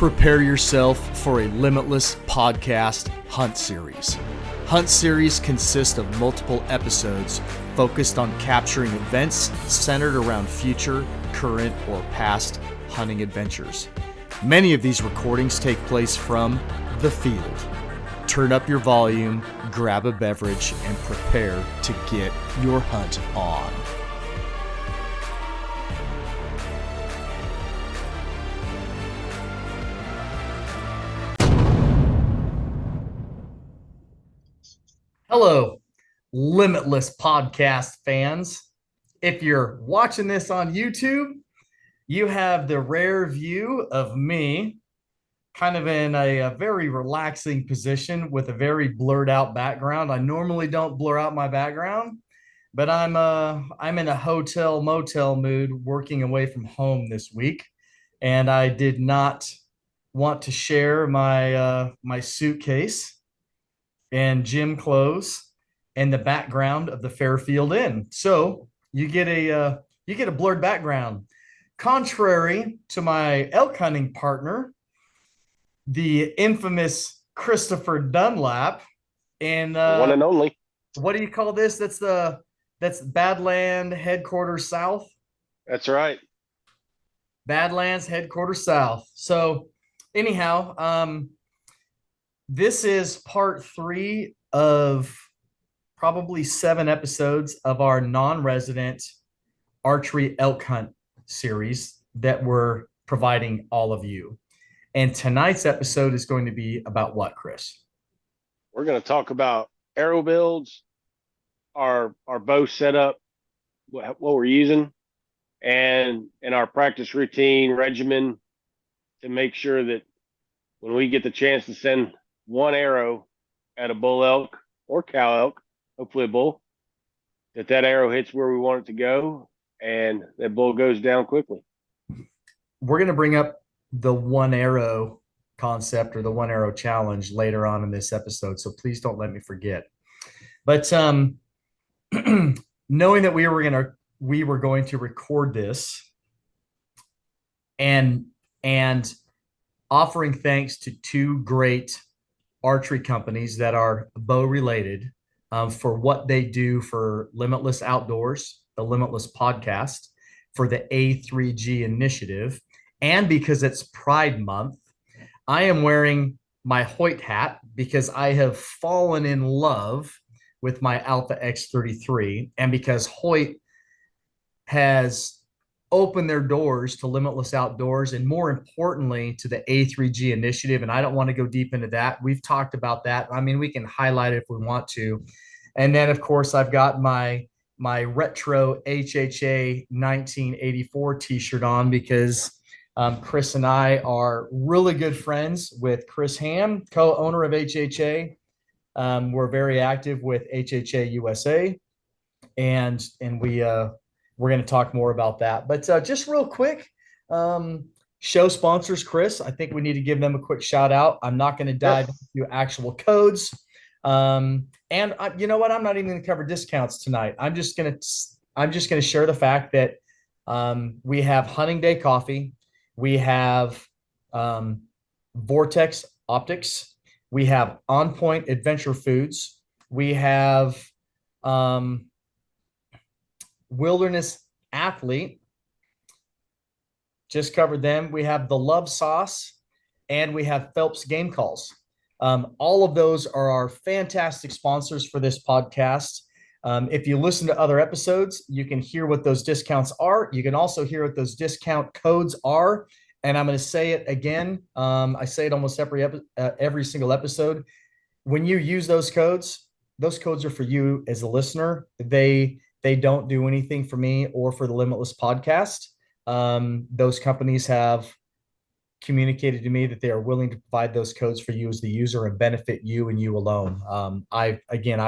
Prepare yourself for a Limitless podcast hunt series. Hunt series consist of multiple episodes focused on capturing events centered around future, current, or past hunting adventures. Many of these recordings take place from the field. Turn up your volume, grab a beverage, and prepare to get your hunt on. Hello, Limitless podcast fans. If you're watching this on YouTube, you have the rare view of me kind of in a very relaxing position with a very blurred out background. I normally don't blur out my background, but I'm in a hotel motel mood working away from home this week, and I did not want to share my suitcase and gym clothes and the background of the Fairfield Inn. So you get a blurred background. Contrary to my elk hunting partner, the infamous Christopher Dunlap, and one and only. What do you call this? That's Badland Headquarters South. That's right. Badlands Headquarters South. So anyhow, this is part 3 of probably 7 episodes of our non-resident archery elk hunt series that we're providing all of you. And tonight's episode is going to be about what, Chris? We're going to talk about arrow builds, our bow setup, what we're using, and our practice routine regimen to make sure that when we get the chance to send one arrow at a bull elk or cow elk, hopefully a bull, that arrow hits where we want it to go and that bull goes down quickly. We're going to bring up the one arrow concept or the one arrow challenge later on in this episode, so please don't let me forget. But knowing that we were going to record this and offering thanks to 2 great archery companies that are bow related for what they do for Limitless Outdoors, the Limitless podcast, for the A3G initiative, and because it's Pride Month, I am wearing my Hoyt hat because I have fallen in love with my Alpha X33, and because Hoyt has opened their doors to Limitless Outdoors and, more importantly, to the A3G initiative. And I don't want to go deep into that. We've talked about that. I mean, we can highlight it if we want to. And then, of course, I've got my retro HHA 1984 t-shirt on because Chris and I are really good friends with Chris Ham, co-owner of HHA. We're very active with HHA USA, and we're going to talk more about that. But just real quick, show sponsors, Chris, I think we need to give them a quick shout out. I'm not going to dive into actual codes. And you know what? I'm not even going to cover discounts tonight. I'm just going to share the fact that we have Hunting Day Coffee. We have Vortex Optics. We have On Point Adventure Foods. We have Wilderness Athlete, just covered them. We have the Love Sauce, and we have Phelps Game Calls. All of those are our fantastic sponsors for this podcast. If you listen to other episodes, you can hear what those discounts are. You can also hear what those discount codes are. And I'm going to say it again. I say it almost every single episode. When you use those codes are for you as a listener. They don't do anything for me or for the Limitless podcast. Those companies have communicated to me that they are willing to provide those codes for you as the user and benefit you and you alone. I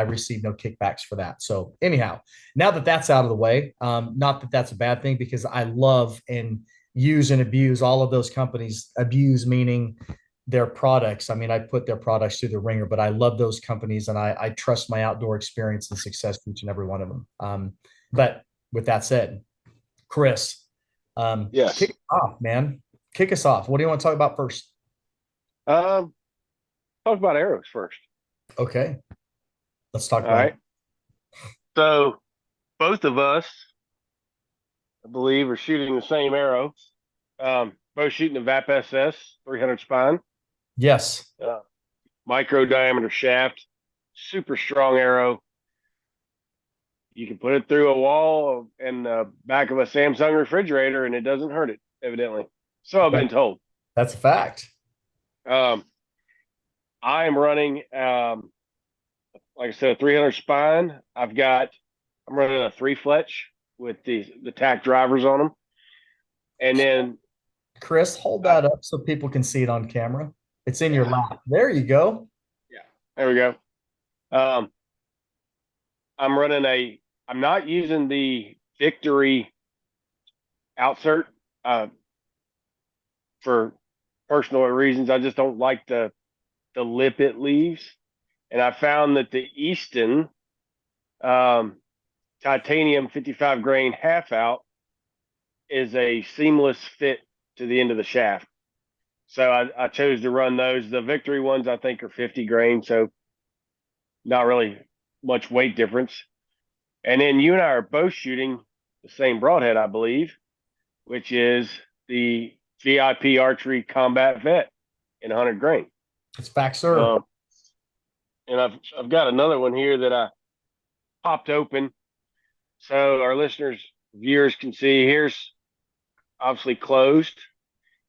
receive no kickbacks for that. So anyhow, now that that's out of the way, not that that's a bad thing, because I love and use and abuse all of those companies. Abuse meaning their products. I mean, I put their products through the ringer, but I love those companies, and I trust my outdoor experience and success for each and every one of them. But with that said, Chris, yes, kick us off, man. Kick us off. What do you want to talk about first? Um, talk about arrows first. Okay, let's talk All about right. So both of us, I believe, are shooting the same arrow. Both shooting the VAP SS 300 spine, yes. uh, micro diameter shaft, super strong arrow. You can put it through a wall and the back of a Samsung refrigerator, and it doesn't hurt it, evidently. So I've been told. That's a fact. Um, I am running, like I said, a 300 spine. I'm running a three fletch with the tack drivers on them, and then Chris, hold I, that up so people can see it on camera. It's in your yeah, lap. There you go. yeah, there we go. Um, I'm running a. I'm not using the Victory outsert uh, for personal reasons. I just don't like the lip it leaves, and I found that the Easton um, titanium 55 grain half out is a seamless fit to the end of the shaft. So I chose to run those. The Victory ones I think are 50 grain, so not really much weight difference. And then you and I are both shooting the same broadhead, I believe, which is the VIP Archery Combat Vet in 100 grain. It's fact, sir. Um, and I've got another one here that I popped open so our listeners, viewers can see. Here's obviously closed.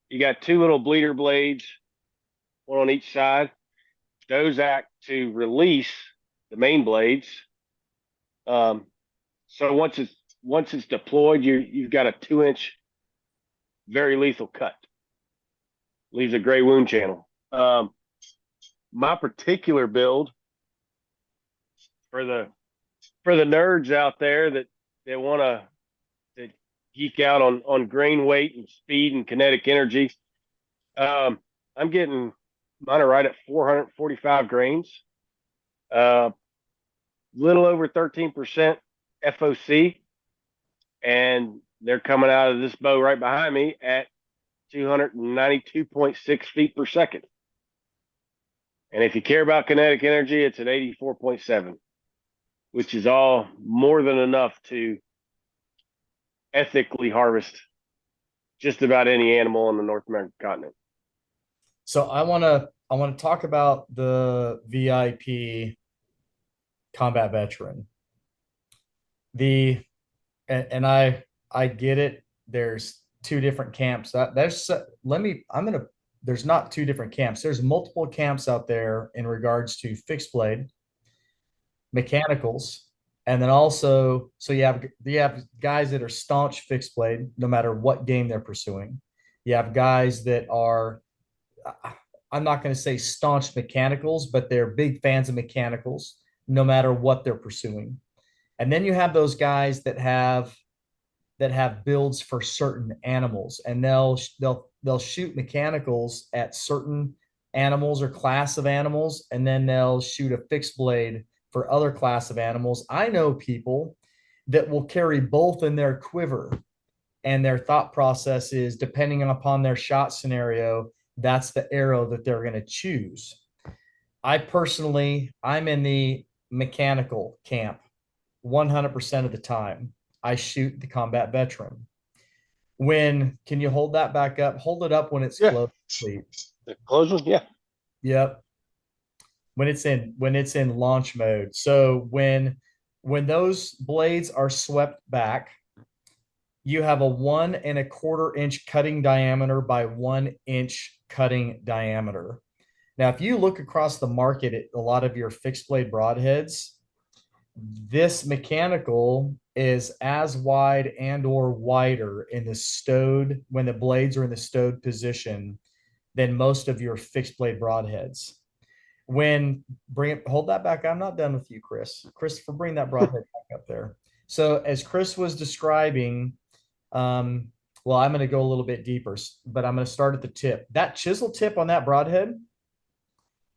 You got two little bleeder blades, one on each side. Those act to release the main blades. Um, so once it's deployed, you've got a 2 inch very lethal cut. Leaves a gray wound channel. My particular build for the nerds out there that want to geek out on grain weight and speed and kinetic energy. I'm getting mine are right at 445 grains. Uh, little over 13% FOC, and they're coming out of this bow right behind me at 292.6 feet per second. And if you care about kinetic energy, it's at 84.7, which is all more than enough to ethically harvest just about any animal on the North American continent. So I want to talk about the VIP combat veteran. The and I get it. There's two different camps. There's let me I'm gonna there's not two different camps. There's multiple camps out there in regards to fixed blade, mechanicals, and then also so you have guys that are staunch fixed blade no matter what game they're pursuing. You have guys that are I'm not going to say staunch mechanicals, but they're big fans of mechanicals no matter what they're pursuing. And then you have those guys that have builds for certain animals, and they'll shoot mechanicals at certain animals or class of animals, and then they'll shoot a fixed blade for other class of animals. I know people that will carry both in their quiver, and their thought process is depending upon their shot scenario, that's the arrow that they're going to choose. I'm in the mechanical camp 100% of the time. I shoot the combat veteran. Can you hold that back up? Hold it up when it's Yeah, closed, please. the closing. Yeah, Yep. When it's in launch mode. So when those blades are swept back, you have a 1.25 inch cutting diameter by 1 inch cutting diameter. Now, if you look across the market at a lot of your fixed blade broadheads, this mechanical is as wide and or wider in the stowed when the blades are in the stowed position than most of your fixed blade broadheads. Hold that back. I'm not done with you, Chris. Christopher, bring that broadhead back up there. So as Chris was describing, well, I'm going to go a little bit deeper, but I'm going to start at the tip. That chisel tip on that broadhead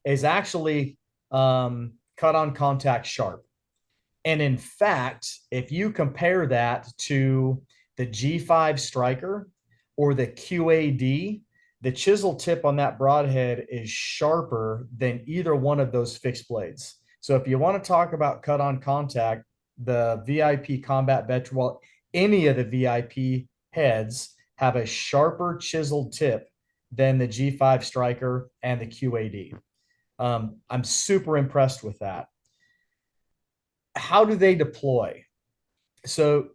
is actually cut on contact sharp. And in fact, if you compare that to the G5 Striker or the QAD, The chisel tip on that broadhead is sharper than either one of those fixed blades. So if you want to talk about cut on contact, the VIP combat veteran, well, any of the VIP heads have a sharper chiseled tip than the G5 Striker and the QAD. I'm super impressed with that. How do they deploy? So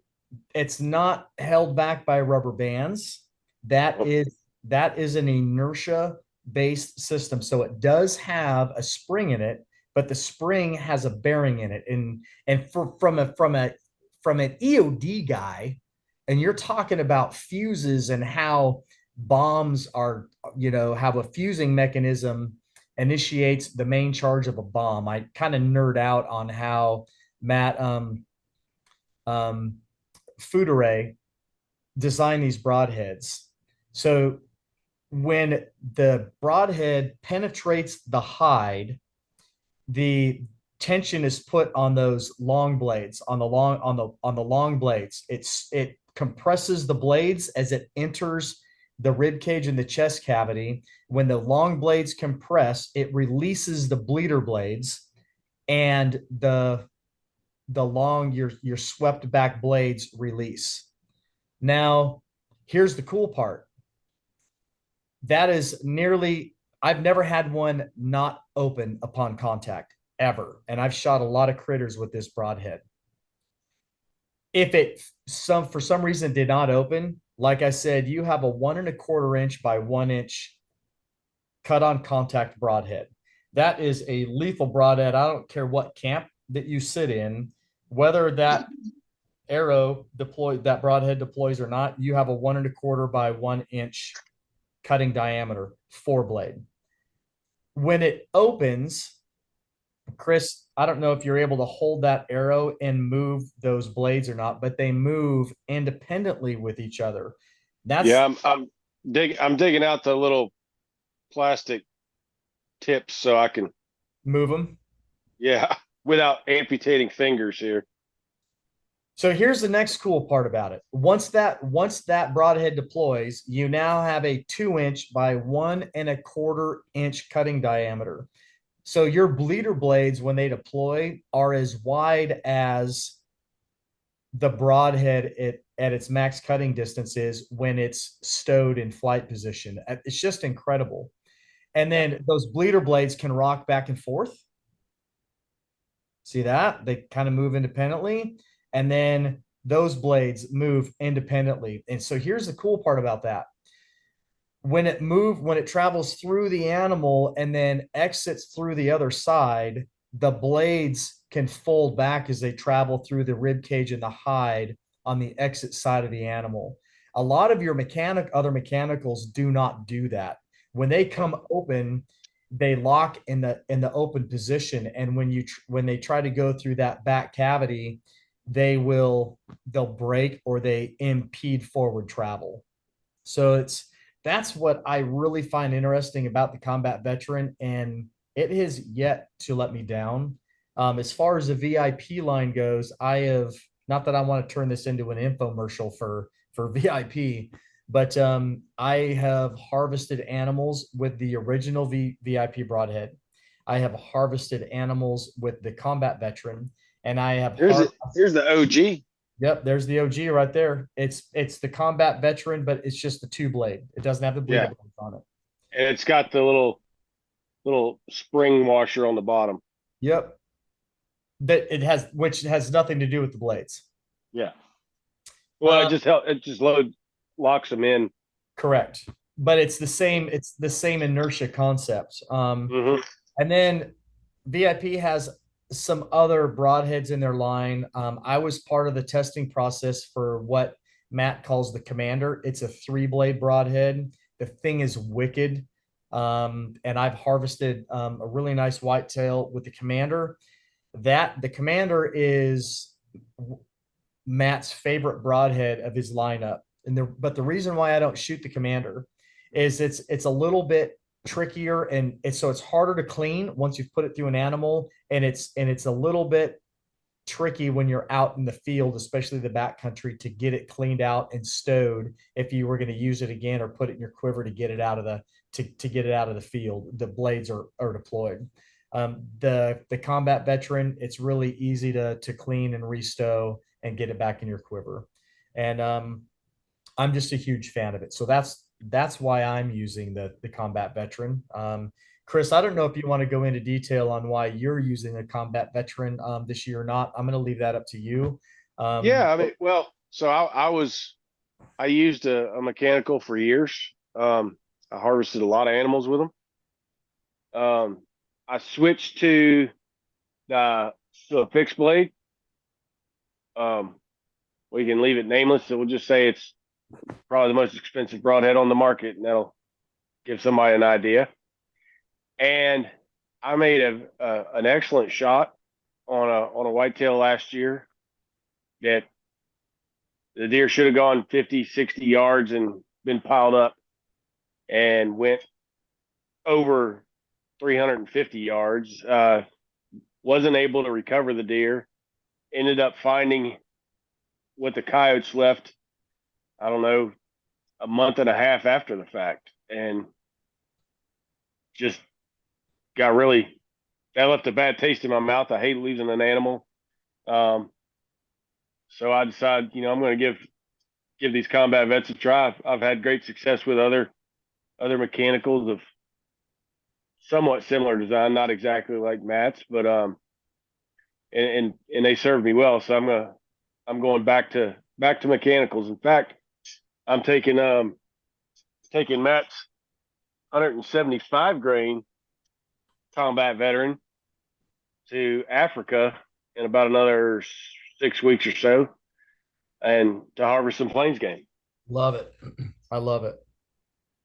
it's not held back by rubber bands. That is an inertia based system. So it does have a spring in it, but the spring has a bearing in it. And from an EOD guy, and you're talking about fuses and how bombs are, have a fusing mechanism initiates the main charge of a bomb. I kind of nerd out on how Matt um, Fudere designed these broadheads. So when the broadhead penetrates the hide, the tension is put on those long blades, on the long blades. It compresses the blades as it enters the rib cage and the chest cavity. When the long blades compress, it releases the bleeder blades, and the long your swept back blades release. Now, here's the cool part. That is nearly, I've never had one not open upon contact ever. And I've shot a lot of critters with this broadhead. If it for some reason did not open, like I said, you have a 1.25 inch by 1 inch cut on contact broadhead. That is a lethal broadhead. I don't care what camp that you sit in, whether that that broadhead deploys or not, you have a 1.25 by 1 inch cutting diameter 4-blade. When it opens, Chris, I don't know if you're able to hold that arrow and move those blades or not, but they move independently with each other. I'm digging out the little plastic tips so I can move them. Yeah, without amputating fingers here. So here's the next cool part about it. Once that broadhead deploys, you now have a 2-inch by 1.25 inch cutting diameter. So your bleeder blades, when they deploy, are as wide as the broadhead at its max cutting distance is when it's stowed in flight position. It's just incredible. And then those bleeder blades can rock back and forth. See that? They kind of move independently. And then those blades move independently. And so here's the cool part about that. When it travels through the animal and then exits through the other side, the blades can fold back as they travel through the rib cage and the hide on the exit side of the animal. A lot of your other mechanicals do not do that. When they come open, they lock in the open position, and when they try to go through that back cavity, they'll break or they impede forward travel. So that's what I really find interesting about the combat veteran, and it has yet to let me down. As far as the VIP line goes, I have, not that I want to turn this into an infomercial for VIP, but I have harvested animals with the original VIP broadhead. I have harvested animals with the combat veteran, and I have here's the OG. Yep, there's the OG right there. It's the combat veteran, but it's just the 2-blade. It doesn't have the bleeder blades on it. And it's got the little spring washer on the bottom. Yep. Which has nothing to do with the blades. Yeah. Well, it just locks them in. Correct. But it's the same inertia concept. And then VIP has some other broadheads in their line. I was part of the testing process for what Matt calls the Commander. It's a 3-blade broadhead. The thing is wicked. And I've harvested a really nice whitetail with the Commander. The Commander is Matt's favorite broadhead of his lineup. But the reason why I don't shoot the Commander is it's a little bit trickier, and it's harder to clean once you've put it through an animal, and it's a little bit tricky when you're out in the field, especially the backcountry, to get it cleaned out and stowed if you were going to use it again or put it in your quiver to get it out of the to get it out of the field. The blades are deployed. The combat veteran, it's really easy to clean and restow and get it back in your quiver. And I'm just a huge fan of it. So that's why I'm using the combat veteran. Chris, I don't know if you want to go into detail on why you're using a combat veteran this year or not. I'm going to leave that up to you. Yeah, I mean, well, so I used a mechanical for years. I harvested a lot of animals with them. I switched to a fixed blade. We can leave it nameless, so we'll just say it's probably the most expensive broadhead on the market, and that'll give somebody an idea. And I made an excellent shot on a whitetail last year that the deer should have gone 50, 60 yards and been piled up, and went over 350 yards. Wasn't able to recover the deer. Ended up finding what the coyotes left, I don't know, a month and a half after the fact. And just got really, that left a bad taste in my mouth. I hate losing an animal. So I decided, I'm going to give these combat vets a try. I've had great success with other mechanicals of somewhat similar design, not exactly like Matt's, but and they served me well. So I'm going back to mechanicals. In fact, I'm taking Matt's 175 grain combat veteran to Africa in about another 6 weeks or so, and to harvest some plains game. Love it. I love it.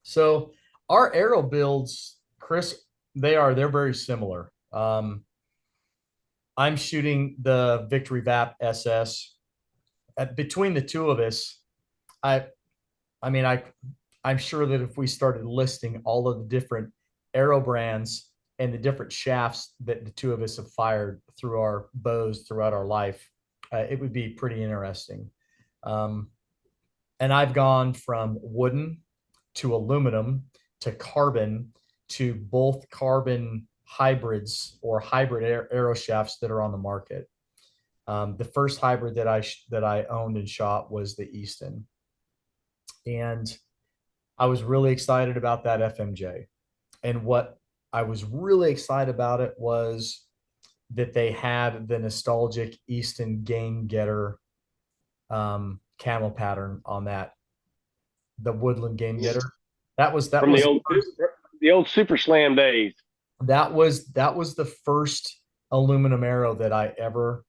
So our arrow builds, Chris, they're very similar. I'm shooting the Victory VAP SS. Between the two of us, I mean, I'm sure that if we started listing all of the different arrow brands and the different shafts that the two of us have fired through our bows throughout our life, it would be pretty interesting. And I've gone from wooden to aluminum to carbon to both carbon hybrids or hybrid arrow shafts that are on the market. The first hybrid that I owned and shot was the Easton, and I was really excited about that FMJ. And what I was really excited about it was that they had the nostalgic Easton Game Getter camel pattern on that, the Woodland Game Getter. That was From the old Super Slam days. that was the first aluminum arrow that I ever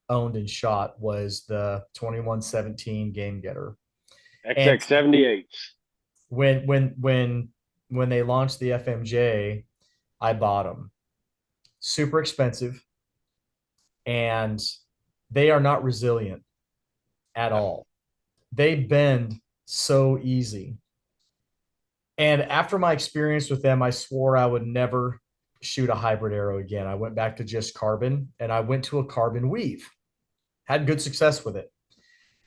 owned and shot, was the 2117 Game Getter. XX78s. When they launched the FMJ, I bought them. Super expensive, and they are not resilient at all. They bend so easy. And after my experience with them, I swore I would never shoot a hybrid arrow again. I went back to just carbon, and I went to a carbon weave. Had good success with it.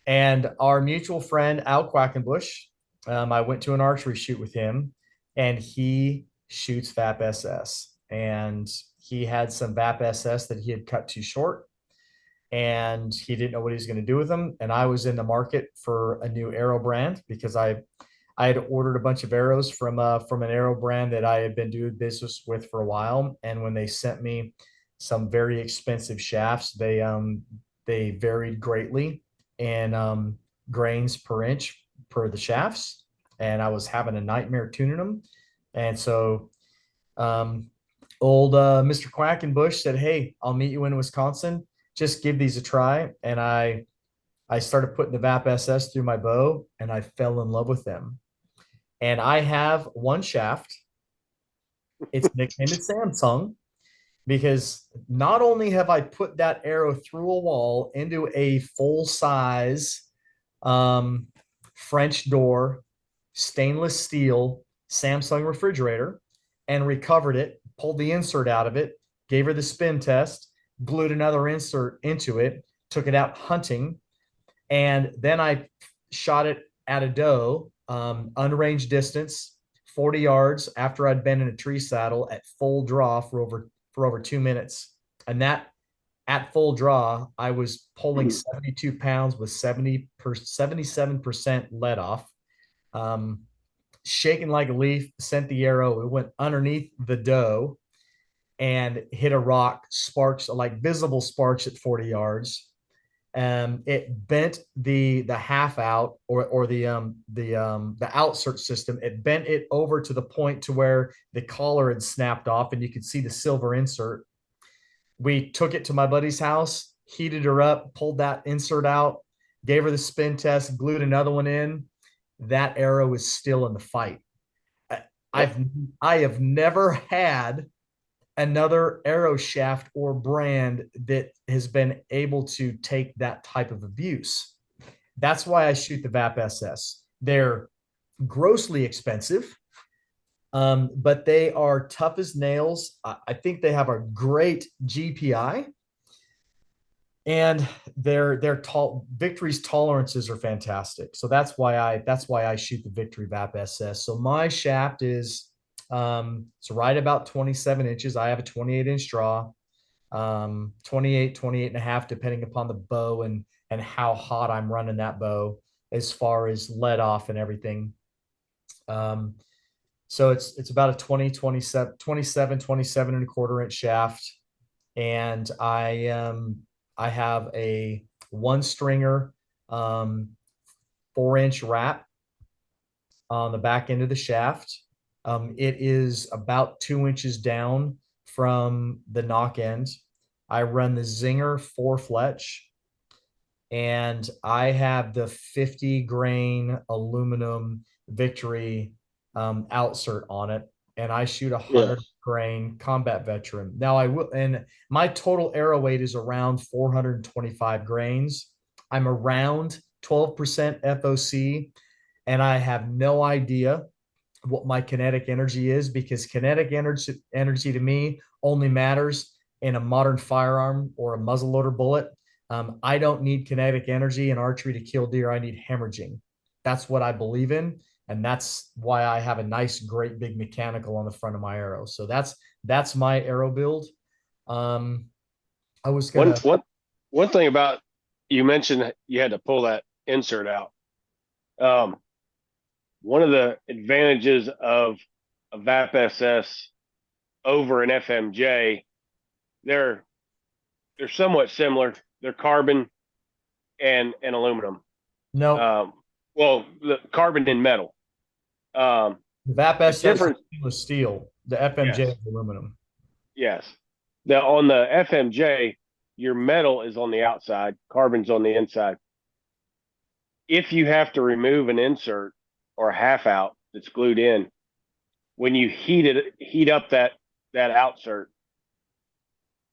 And our mutual friend, Al Quackenbush, I went to an archery shoot with him, and he shoots VAP SS. And he had some VAP SS that he had cut too short, and he didn't know what he was going to do with them. And I was in the market for a new arrow brand because I had ordered a bunch of arrows from an arrow brand that I had been doing business with for a while. And when they sent me some very expensive shafts, they varied greatly in grains per inch per the shafts, and I was having a nightmare tuning them. And so old Mr. Quackenbush said, "Hey, I'll meet you in Wisconsin. Just give these a try." And I started putting the VAP SS through my bow, and I fell in love with them. And I have one shaft. It's nicknamed Samsung, because not only have I put that arrow through a wall into a full size French door, stainless steel Samsung refrigerator, and recovered it, pulled the insert out of it, gave her the spin test, glued another insert into it, took it out hunting, and then I shot it at a doe, unranged distance, 40 yards after I'd been in a tree saddle at full draw for over 2 minutes. And that at full draw, I was pulling 72 pounds with 77% let off. Um, Shaking like a leaf, sent the arrow. It went underneath the doe and hit a rock, sparks, like visible sparks at 40 yards. It bent the half out or the outsert system. It bent it over to the point to where the collar had snapped off, and you could see the silver insert. We took it to my buddy's house, heated her up, pulled that insert out, gave her the spin test, glued another one in. That arrow is still in the fight. I've I have never had another arrow shaft or brand that has been able to take that type of abuse. That's why I shoot the VAP SS. They're grossly expensive, but they are tough as nails. I think they have a great GPI, and their Victory's tolerances are fantastic. So that's why I shoot the Victory VAP SS. So my shaft is it's right about 27 inches. I have a 28-inch draw, 28 and a half, depending upon the bow and how hot I'm running that bow as far as let off and everything. So it's about a 27 and a quarter inch shaft. And I have a one stringer, 4-inch wrap on the back end of the shaft. It is about 2 inches down from the knock end. I run the Zinger 4 fletch, and I have the 50 grain aluminum Victory outsert on it, and I shoot a 100 grain combat veteran. Now I will, and my total arrow weight is around 425 grains. I'm around 12% FOC, and I have no idea what my kinetic energy is, because kinetic energy to me only matters in a modern firearm or a muzzleloader bullet. I don't need kinetic energy in archery to kill deer. I need hemorrhaging. That's what I believe in, and that's why I have a nice, great big mechanical on the front of my arrow. So that's my arrow build. I was gonna One thing about, you mentioned you had to pull that insert out. One of the advantages of a VAP SS over an FMJ, they're somewhat similar. They're carbon and aluminum. no Well, the carbon and metal. the VAP The SS difference, was steel. The FMJ yes, is aluminum. yes. On the FMJ, your metal is on the outside, carbon's on the inside. If you have to remove an insert or a half out that's glued in, when you heat up that outsert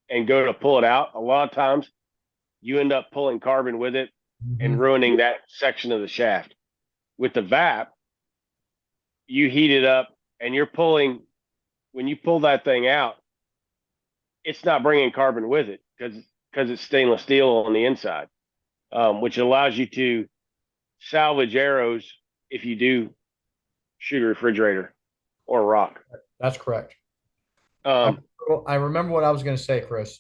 and go to pull it out, a lot of times you end up pulling carbon with it and ruining that section of the shaft. With the VAP, you heat it up and you're pulling, when you pull that thing out, it's not bringing carbon with it because it's stainless steel on the inside, which allows you to salvage arrows if you do shoot a refrigerator or a rock. That's correct. Um, I remember what I was going to say, Chris,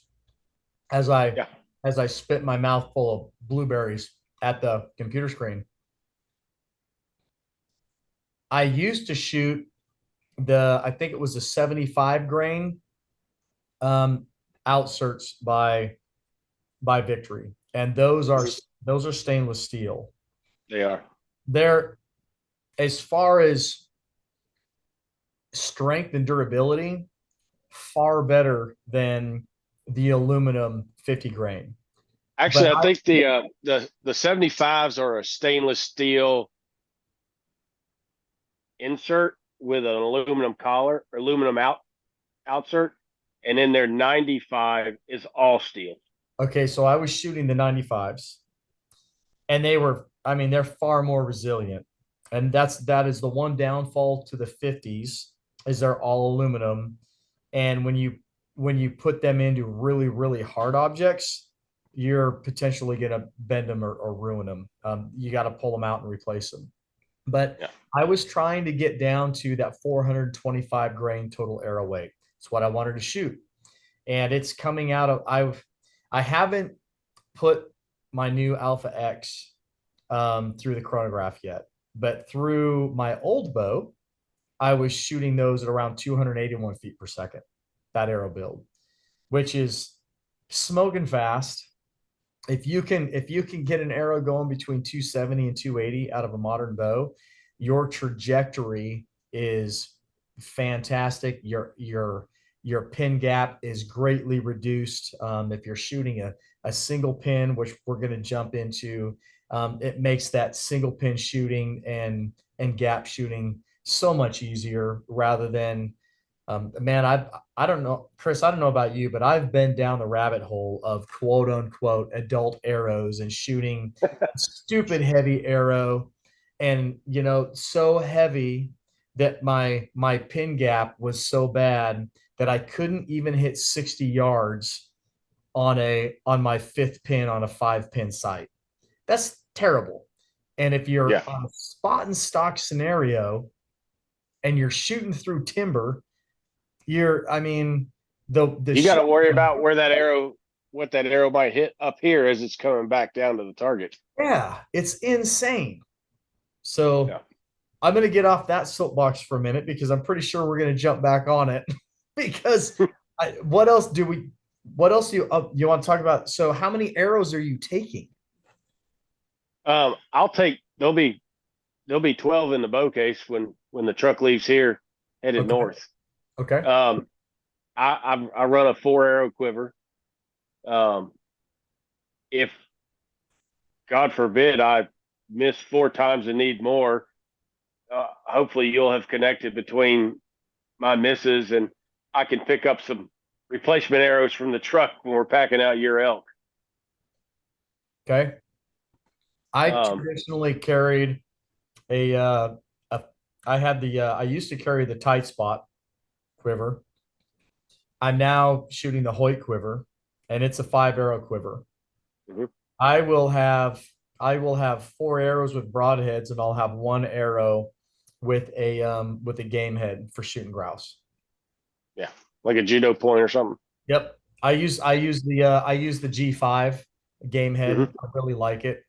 as I yeah. as I spit my mouth full of blueberries at the computer screen. I used to shoot I think it was a 75 grain outserts by Victory, and those are stainless steel. They are. They're, as far as strength and durability, far better than the aluminum 50 grain. Actually, I think the 75s are a stainless steel insert with an aluminum collar or aluminum outsert, and then their 95 is all steel. Okay, so I was shooting the 95s, and they're far more resilient. And that is the one downfall to the 50s, is they're all aluminum. And when you when you put them into really, really hard objects, you're potentially going to bend them or ruin them. You got to pull them out and replace them. But Yeah. I was trying to get down to that 425 grain total arrow weight. It's what I wanted to shoot. And it's coming out of, I haven't put my new Alpha X through the chronograph yet, but through my old bow, I was shooting those at around 281 feet per second, that arrow build, which is smoking fast. If you can get an arrow going between 270 and 280 out of a modern bow, your trajectory is fantastic. Your pin gap is greatly reduced. If you're shooting a single pin, which we're going to jump into, it makes that single pin shooting and gap shooting so much easier rather than man, I don't know, Chris, I don't know about you, but I've been down the rabbit hole of quote unquote adult arrows and shooting stupid heavy arrow, and so heavy that my pin gap was so bad that I couldn't even hit 60 yards on my fifth pin on a 5-pin sight. That's terrible. And if you're Yeah. on a spot and stock scenario and you're shooting through timber, I mean, the You got shit, to worry about what that arrow might hit up here as it's coming back down to the target. yeah, it's insane. Yeah. So I'm going to get off that soapbox for a minute because I'm pretty sure we're going to jump back on it because what else do you want to talk about? So how many arrows are you taking? I'll take, there'll be 12 in the bow case when the truck leaves here headed Okay. north. Okay. I run a 4-arrow quiver. If God forbid I miss 4 times and need more, hopefully you'll have connected between my misses and I can pick up some replacement arrows from the truck when we're packing out your elk. Okay. I Um, traditionally carried a I had I used to carry the tight spot quiver. I'm now shooting the Hoyt quiver, and it's a 5-arrow quiver. mhm. I will have I will have 4 arrows with broadheads, and I'll have 1 arrow with a game head for shooting grouse. Yeah, like a judo point or something. Yep. I use the G5 game head. Hmm. I really like it.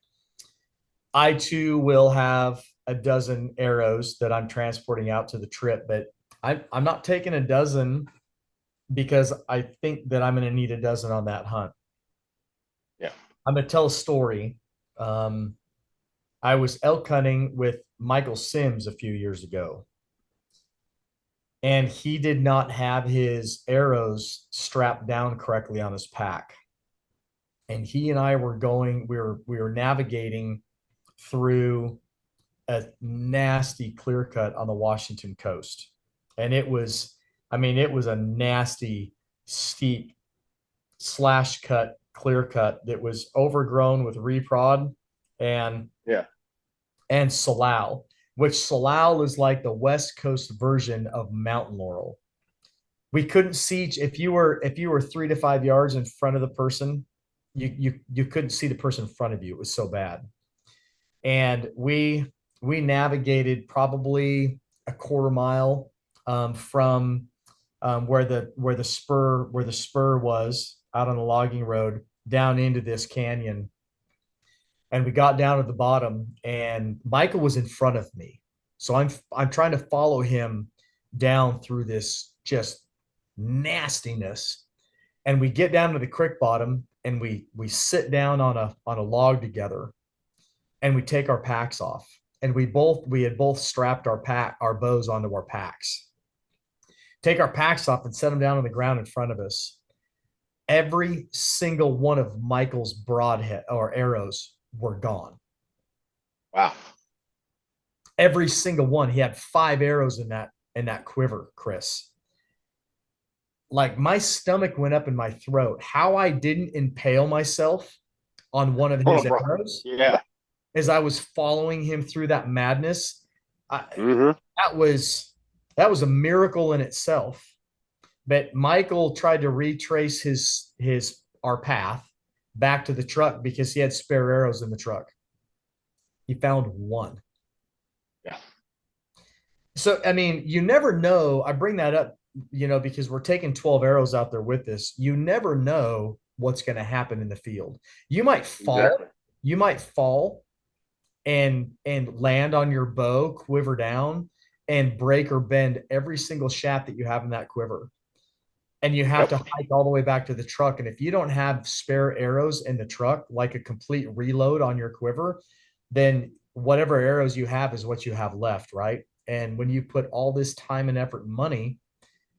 I too will have a dozen arrows that I'm transporting out to the trip, but I'm not taking a dozen because I think that I'm going to need a dozen on that hunt. Yeah. I'm going to tell a story. Um, I was elk hunting with Michael Sims a few years ago, and he did not have his arrows strapped down correctly on his pack. And he and I were we were navigating through a nasty clear cut on the Washington coast. And it was a nasty, steep slash cut, clear cut that was overgrown with reprod and Yeah. and salal, which salal is like the West Coast version of mountain laurel. We couldn't see if you were 3 to 5 yards in front of the person, you couldn't see the person in front of you. It was so bad. And we navigated probably a quarter mile from where the spur was out on the logging road down into this canyon. And we got down at the bottom, and Michael was in front of me, so I'm trying to follow him down through this just nastiness. And we get down to the creek bottom, and we sit down on a log together, and we take our packs off, and we had both strapped our bows onto our packs, take our packs off and set them down on the ground in front of us. Every single one of Michael's broadhead or arrows were gone. Wow. Every single one. He had 5 arrows in that quiver, Chris. Like my stomach went up in my throat. How I didn't impale myself on one of his arrows Yeah. as I was following him through that madness. Hmm. That was a miracle in itself. But Michael tried to retrace our path back to the truck because he had spare arrows in the truck. He found one. Yeah. So, I mean, you never know. I bring that up, because we're taking 12 arrows out there with this. You never know what's going to happen in the field. You might fall, Exactly. you might fall and land on your bow, quiver down, and break or bend every single shaft that you have in that quiver. And you have Yep. to hike all the way back to the truck. And if you don't have spare arrows in the truck, like a complete reload on your quiver, then whatever arrows you have is what you have left, right? And when you put all this time and effort and money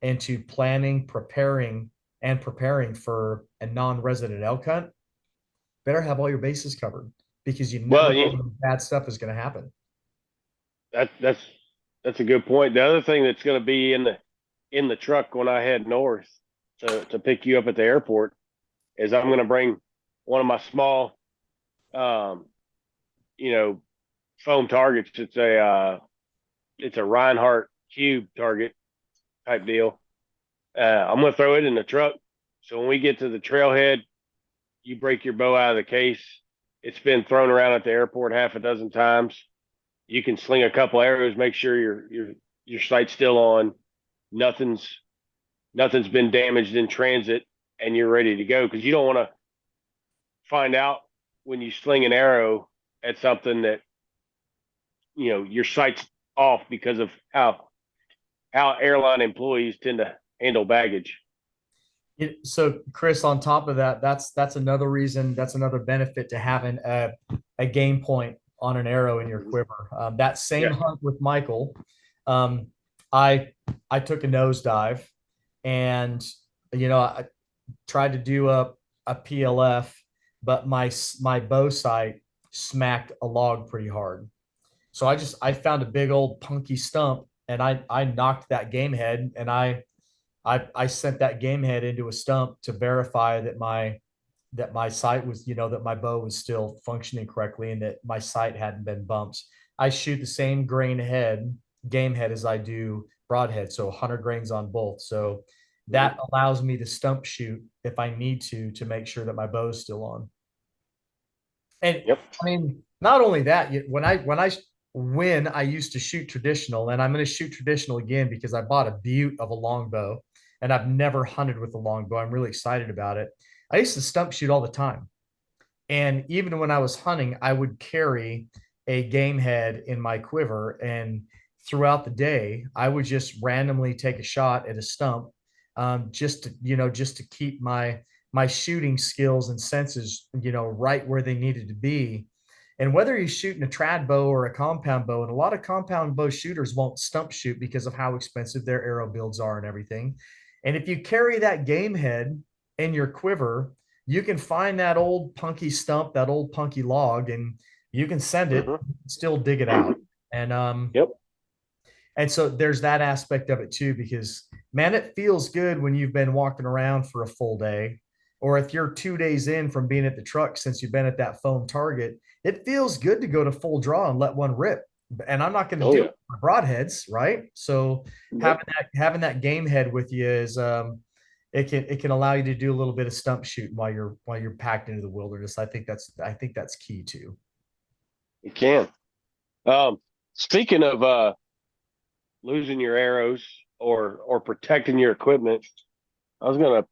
into planning, preparing for a non-resident elk hunt, better have all your bases covered because you never Well, know when bad stuff is going to happen. that's a good point. The other thing that's going to be in the truck when I head north to pick you up at the airport is I'm going to bring one of my small, um, you know, foam targets. It's a Reinhardt cube target type deal. I'm going to throw it in the truck. So when we get to the trailhead, you break your bow out of the case. It's been thrown around at the airport half a dozen times. You can sling a couple arrows, make sure your sight's still on. Nothing's nothing's been damaged in transit, and you're ready to go because you don't want to find out when you sling an arrow at something that your sight's off because of how airline employees tend to handle baggage. So Chris, on top of that, that's another reason, that's another benefit to having a game point on an arrow in your quiver. That same Yeah. hunt with Michael, um, I I took a nosedive, and I tried to do a PLF, but my bow sight smacked a log pretty hard. So I found a big old punky stump, and I knocked that game head, and I sent that game head into a stump to verify that my sight was, that my bow was still functioning correctly and that my sight hadn't been bumped. I shoot the same game head as I do broadhead, so 100 grains on both. So that allows me to stump shoot if I need to make sure that my bow is still on. And Yep. I mean, not only that, when I used to shoot traditional, and I'm going to shoot traditional again because I bought a butte of a longbow, and I've never hunted with a longbow. I'm really excited about it. I used to stump shoot all the time, and even when I was hunting, I would carry a game head in my quiver, and throughout the day, I would just randomly take a shot at a stump, just to keep my shooting skills and senses, right where they needed to be. And whether you're shooting a trad bow or a compound bow, and a lot of compound bow shooters won't stump shoot because of how expensive their arrow builds are and everything. And if you carry that game head in your quiver, you can find that old punky stump, that old punky log, and you can send it, Mm-hmm. still dig it out. And Yep. and so there's that aspect of it too, because man, it feels good when you've been walking around for a full day, or if you're 2 days in from being at the truck since you've been at that foam target, it feels good to go to full draw and let one rip. And I'm not going to Oh do yeah. it with broadheads, right? So Nope. having that game head with you is it can allow you to do a little bit of stump shooting while you're packed into the wilderness. I think that's key too. It can. Um, Speaking of losing your arrows or protecting your equipment, I was gonna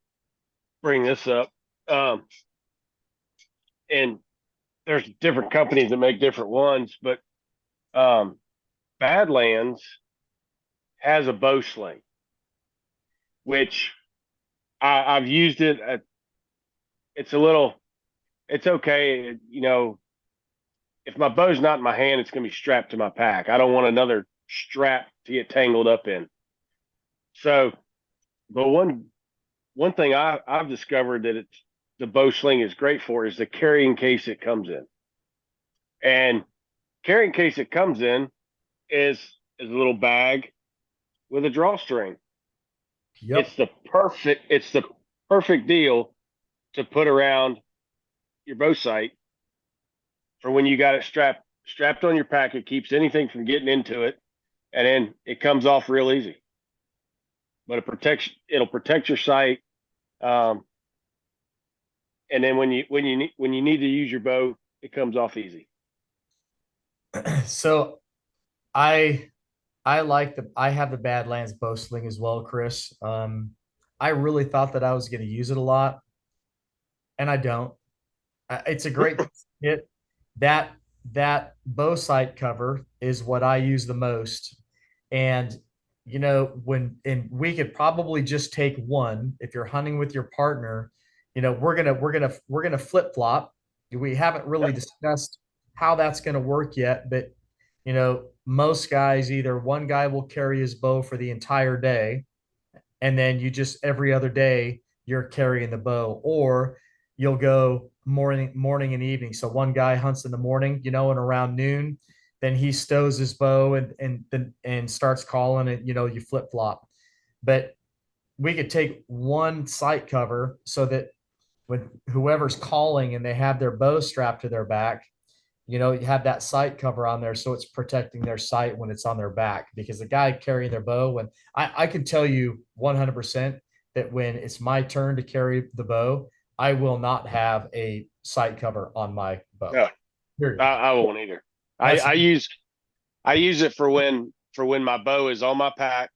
bring this up. Um, and there's different companies that make different ones, but um, Badlands has a bow sling, which I've used it. It's a little, it's okay. If my bow's not in my hand, it's going to be strapped to my pack. I don't want another strap to get tangled up in. So, but one thing I've discovered that the bow sling is great for is the carrying case it comes in. And carrying case it comes in is a little bag with a drawstring. Yep. It's the perfect deal to put around your bow sight for when you got it strapped on your pack. It keeps anything from getting into it, and then it comes off real easy. but it'll protect your sight. Um, and then when you need to use your bow, it comes off easy. So I I have the Badlands bow sling as well, Chris. I really thought that I was going to use it a lot, and I don't. It's a great hit. That that bow sight cover is what I use the most. And when we could probably just take one if you're hunting with your partner. We're gonna flip flop. We haven't really discussed how that's gonna work yet, but most guys, either one guy will carry his bow for the entire day, and then you just every other day you're carrying the bow, or you'll go morning and evening. So one guy hunts in the morning, and around noon, then he stows his bow and starts calling it. You flip flop. But we could take one sight cover so that when whoever's calling and they have their bow strapped to their back, you have that sight cover on there, so it's protecting their sight when it's on their back. Because the guy carrying their bow, when I can tell you 100% that when it's my turn to carry the bow, I will not have a sight cover on my bow. No, Period. I won't either. That's I use it for when my bow is on my pack,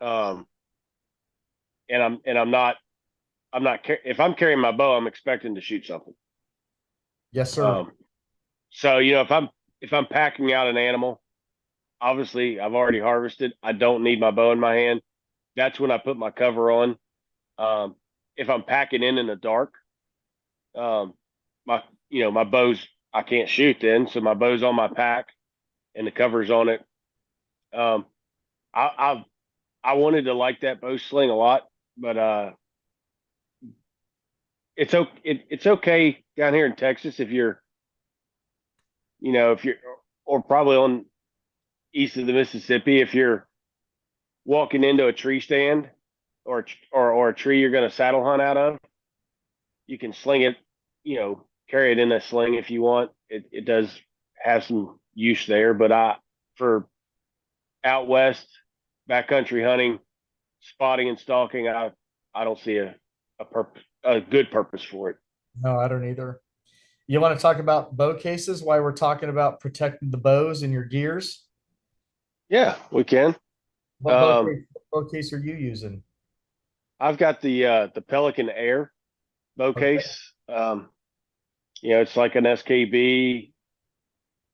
um, and I'm not if I'm carrying my bow, I'm expecting to shoot something. yes, sir. Um, so if I'm packing out an animal, obviously I've already harvested. I don't need my bow in my hand. That's when I put my cover on. If I'm packing in the dark, um, my bow's I can't shoot then, so my bow's on my pack and the cover's on it. Um, I I wanted to like that bow sling a lot, but it's okay down here in Texas if you're if you're or probably on east of the Mississippi if you're walking into a tree stand or a tree you're going to saddle hunt out of. You can sling it, carry it in a sling if you want. It does have some use there, but for out west backcountry hunting, spotting and stalking, I don't see a good purpose for it. No, I don't either. You want to talk about bow cases? Why we're talking about protecting the bows and your gears? Yeah, we can. What bow case are you using? I've got the Pelican Air bow Okay. case. It's like an SKB.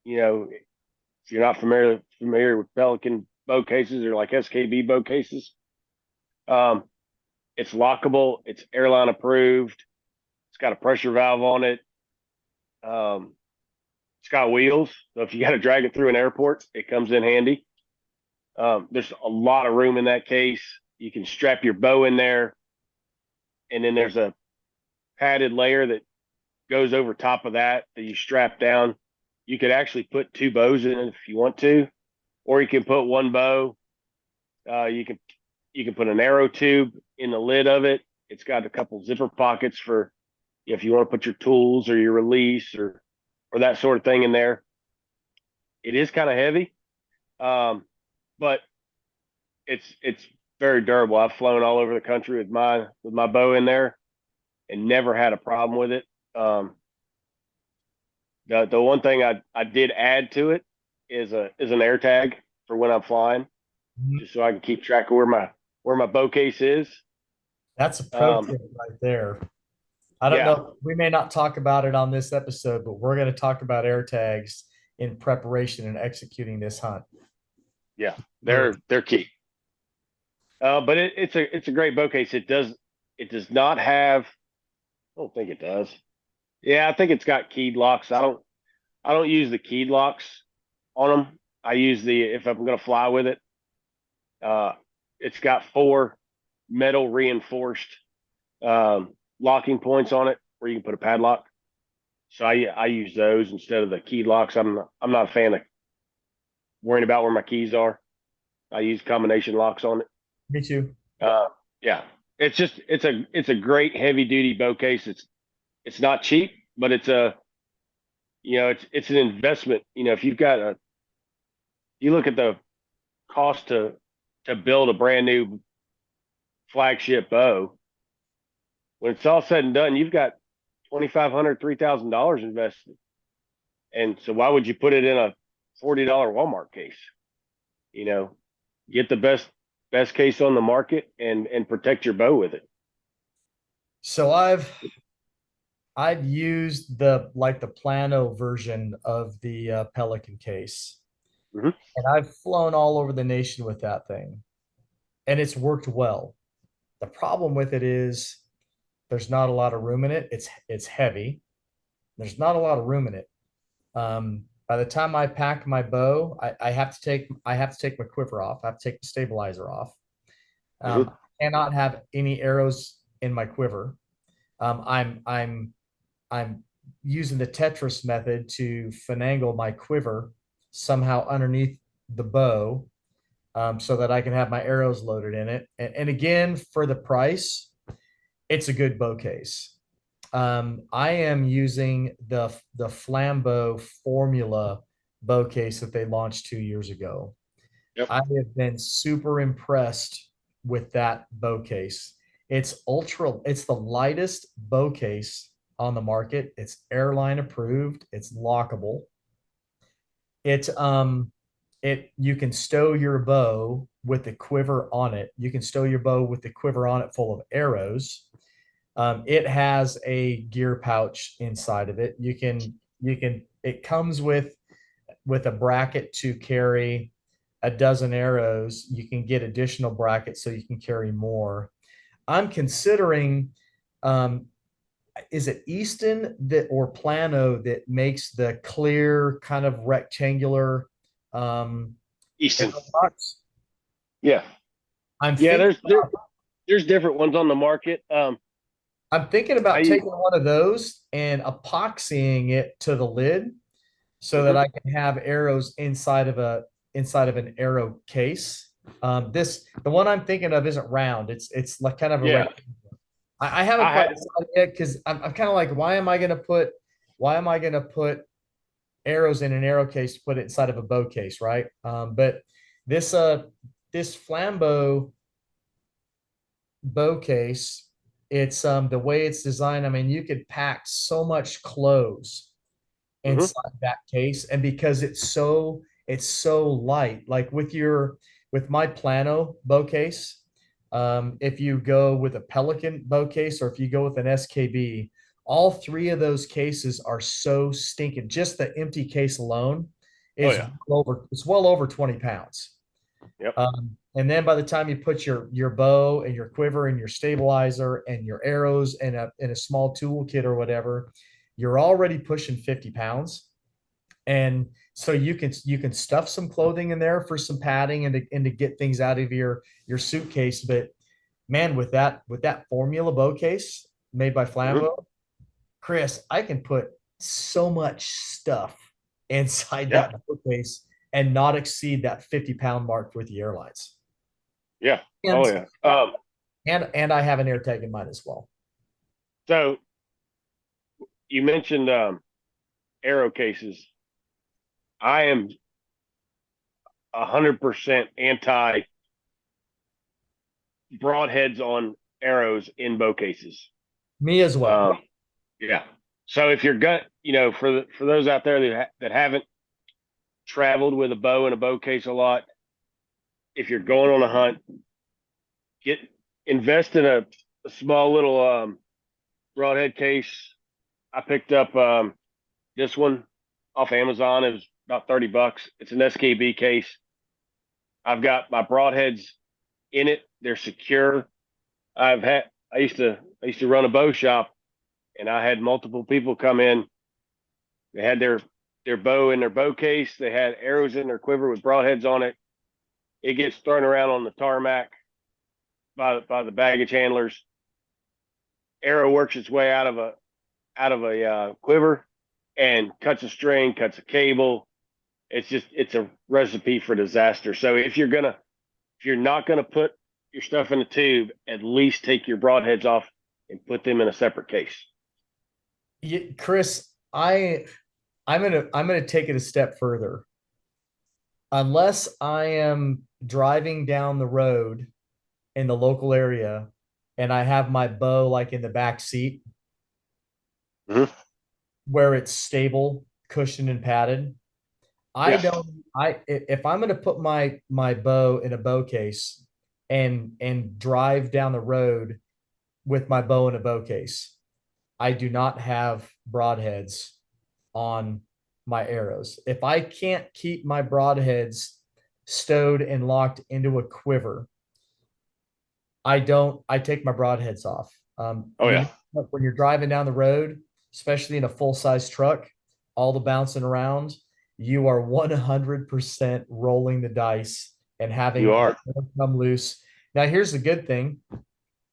If you're not familiar with Pelican bow cases, they're like SKB bow cases. Um, it's lockable. It's airline approved. It's got a pressure valve on it. Um, it's got wheels, so if you got to drag it through an airport, it comes in handy. There's a lot of room in that case. You can strap your bow in there, and then there's a padded layer that goes over top of that you strap down. You could actually put two bows in it if you want to, or you can put one bow. You can put an arrow tube in the lid of it. It's got a couple zipper pockets for if you want to put your tools or your release or that sort of thing in there. It is kind of heavy, but it's very durable. I've flown all over the country with my bow in there and never had a problem with it. The one thing I did add to it is an air tag for when I'm flying, Mhm. just so I can keep track of where my bow case is. That's a pro Um, tip right there. I don't yeah, know. We may not talk about it on this episode, but we're going to talk about air tags in preparation and executing this hunt. yeah, Sure. they're key. But it's a great bow case. It does not have. I don't think it does. Yeah, I think it's got keyed locks. I don't use the keyed locks on them. I use the if I'm going to fly with it. Uh, it's got four metal reinforced locking points on it where you can put a padlock. So I use those instead of the key locks. I'm not a fan of worrying about where my keys are. I use combination locks on it. Me too. Uh, yeah, it's a great heavy duty bow case. It's not cheap, but it's an investment. If you look at the cost to build a brand new flagship bow. When it's all said and done, you've got $2,500, $3,000 invested. And so why would you put it in a $40 Walmart case? You know, get the best case on the market and protect your bow with it. So I've used the plano version of the Pelican case, Mhm. and I've flown all over the nation with that thing, and it's worked well. The problem with it is there's not a lot of room in it. It's heavy. There's not a lot of room in it. By the time I pack my bow, I have to take my quiver off. I have to take the stabilizer off. Mhm. I cannot have any arrows in my quiver. I'm using the Tetris method to finagle my quiver somehow underneath the bow, so that I can have my arrows loaded in it. And again, for the price, it's a good bow case. I am using the Flambeau Formula bow case that they launched 2 years ago. Yep. I have been super impressed with that bow case. It's the lightest bow case on the market. It's airline approved, it's lockable. It you can stow your bow with the quiver on it. You can stow your bow with the quiver on it full of arrows. It has a gear pouch inside of it. It comes with a bracket to carry a dozen arrows. You can get additional brackets so you can carry more. I'm considering, um, is it Easton that or Plano that makes the clear kind of rectangular Easton. arrow box? Yeah. I'm Yeah. thinking There's different ones on the market. I'm thinking I about use, taking one of those and epoxying it to the lid so that mhm. I can have arrows inside of an arrow case. The one I'm thinking of isn't round. It's like kind of a Yeah. rectangle. I haven't I quite had, decided yet because I'm kind of like, why am I gonna put arrows in an arrow case to put it inside of a bow case, right? But this this Flambeau bow case, it's the way it's designed. I mean, you could pack so much clothes mhm. inside that case, and because it's so light, like with my plano bow case, if you go with a Pelican bow case or if you go with an SKB, all three of those cases are so stinking. Just the empty case alone Oh is yeah. it's well over 20 pounds. Yep. And then by the time you put your bow and your quiver and your stabilizer and your arrows and a small toolkit or whatever, you're already pushing 50 pounds. And so you can stuff some clothing in there for some padding and to get things out of your suitcase. But man, with that formula bow case made by Mhm. Flambeau, Chris, I can put so much stuff inside Yeah. that bow case and not exceed that 50-pound mark with the airlines. Yeah. And Oh yeah. and I have an air tag in mine as well. So you mentioned arrow cases. I am 100% anti broadheads on arrows in bow cases. Me as well. Um, yeah. So if you're gut, for those out there that haven't traveled with a bow and a bow case a lot, if you're going on a hunt, get invest in a small little broadhead case. I picked up this one off Amazon. It was about $30. It's an SKB case. I've got my broadheads in it. They're secure. I've had I used to run a bow shop, and I had multiple people come in. They had their bow in their bow case. They had arrows in their quiver with broadheads on it. It gets thrown around on the tarmac by the baggage handlers. Arrow works its way out of a quiver and cuts a string, cuts a cable. It's a recipe for disaster. So if you're not gonna put your stuff in a tube, at least take your broadheads off and put them in a separate case. Chris, I'm gonna take it a step further. Unless I am driving down the road in the local area and I have my bow like in the back seat Mhm. where it's stable, cushioned and padded, I Yeah, don't if I'm going to put my bow in a bow case and drive down the road with my bow in a bow case, I do not have broadheads on my arrows. If I can't keep my broadheads stowed and locked into a quiver, I take my broadheads off. oh yeah, When you're driving down the road, especially in a full size truck, all the bouncing around, you are 100% rolling the dice and you having are. come loose. Now, here's the good thing,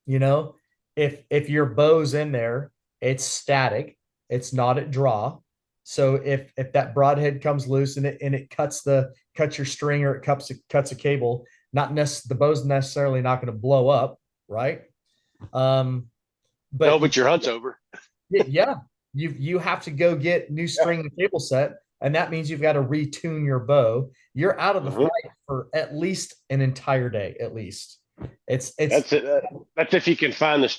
you know, if your bow's in there, it's static, it's not at draw. So if that broadhead comes loose and it cuts your string or it cuts a cable, not the bow's necessarily not going to blow up, right? Um, No, but but your hunt's over. yeah, you have to go get new Yeah. string and cable set, and that means you've got to retune your bow. You're out of the Mhm. fight for at least an entire day, at least. It's That's it. That's if you can find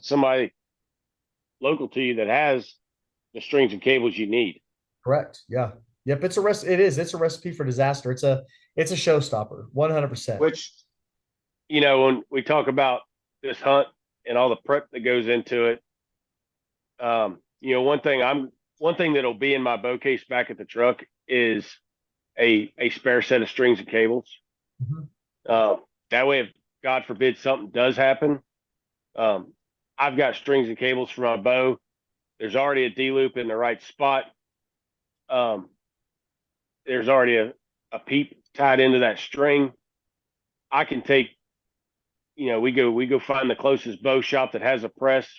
somebody local to you that has the strings and cables you need. correct. Yeah. Yep. It's a recipe for disaster. It's a showstopper, 100%. Which, when we talk about this hunt and all the prep that goes into it, one thing that'll be in my bow case back at the truck is a spare set of strings and cables. Mhm. That way, if God forbid something does happen, um, I've got strings and cables for my bow. There's already a D loop in the right spot. Um, there's already a peep tied into that string. I can take, we go find the closest bow shop that has a press.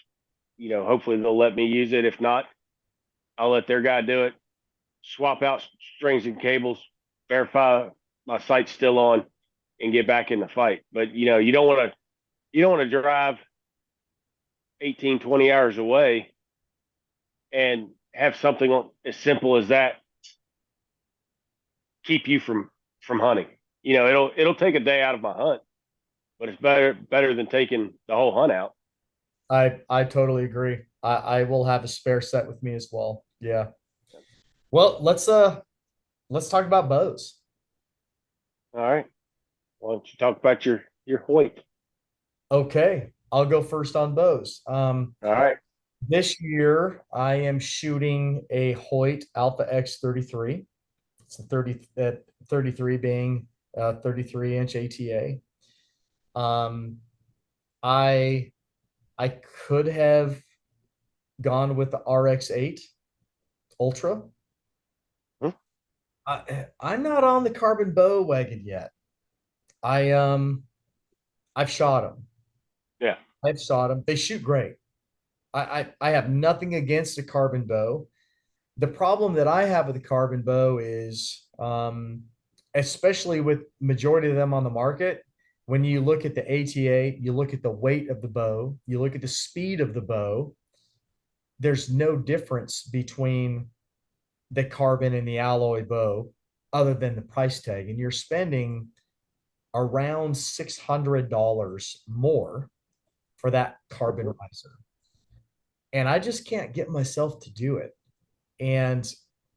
Hopefully they'll let me use it. If not, I'll let their guy do it. Swap out strings and cables, verify my sight's still on, and get back in the fight. But you don't want to drive 18, 20 hours away and have something as simple as that keep you from hunting. It'll take a day out of my hunt, but it's better than taking the whole hunt out. I totally agree. I will have a spare set with me as well. Yeah. Well, let's talk about bows. All right. Why don't you talk about your Hoyt? Okay. I'll go first on bows. All right. This year I am shooting a Hoyt Alpha X33. It's a 33 being 33-inch ATA. Um, I I could have gone with the RX8 Ultra. Hmm? I'm not on the carbon bow wagon yet. I I've shot them. Yeah. I've shot them. They shoot great. I have nothing against a carbon bow. The problem that I have with the carbon bow is, especially with majority of them on the market, when you look at the ATA, you look at the weight of the bow, you look at the speed of the bow, there's no difference between the carbon and the alloy bow other than the price tag. And you're spending around $600 more for that carbon Mhm. riser. And I just can't get myself to do it. And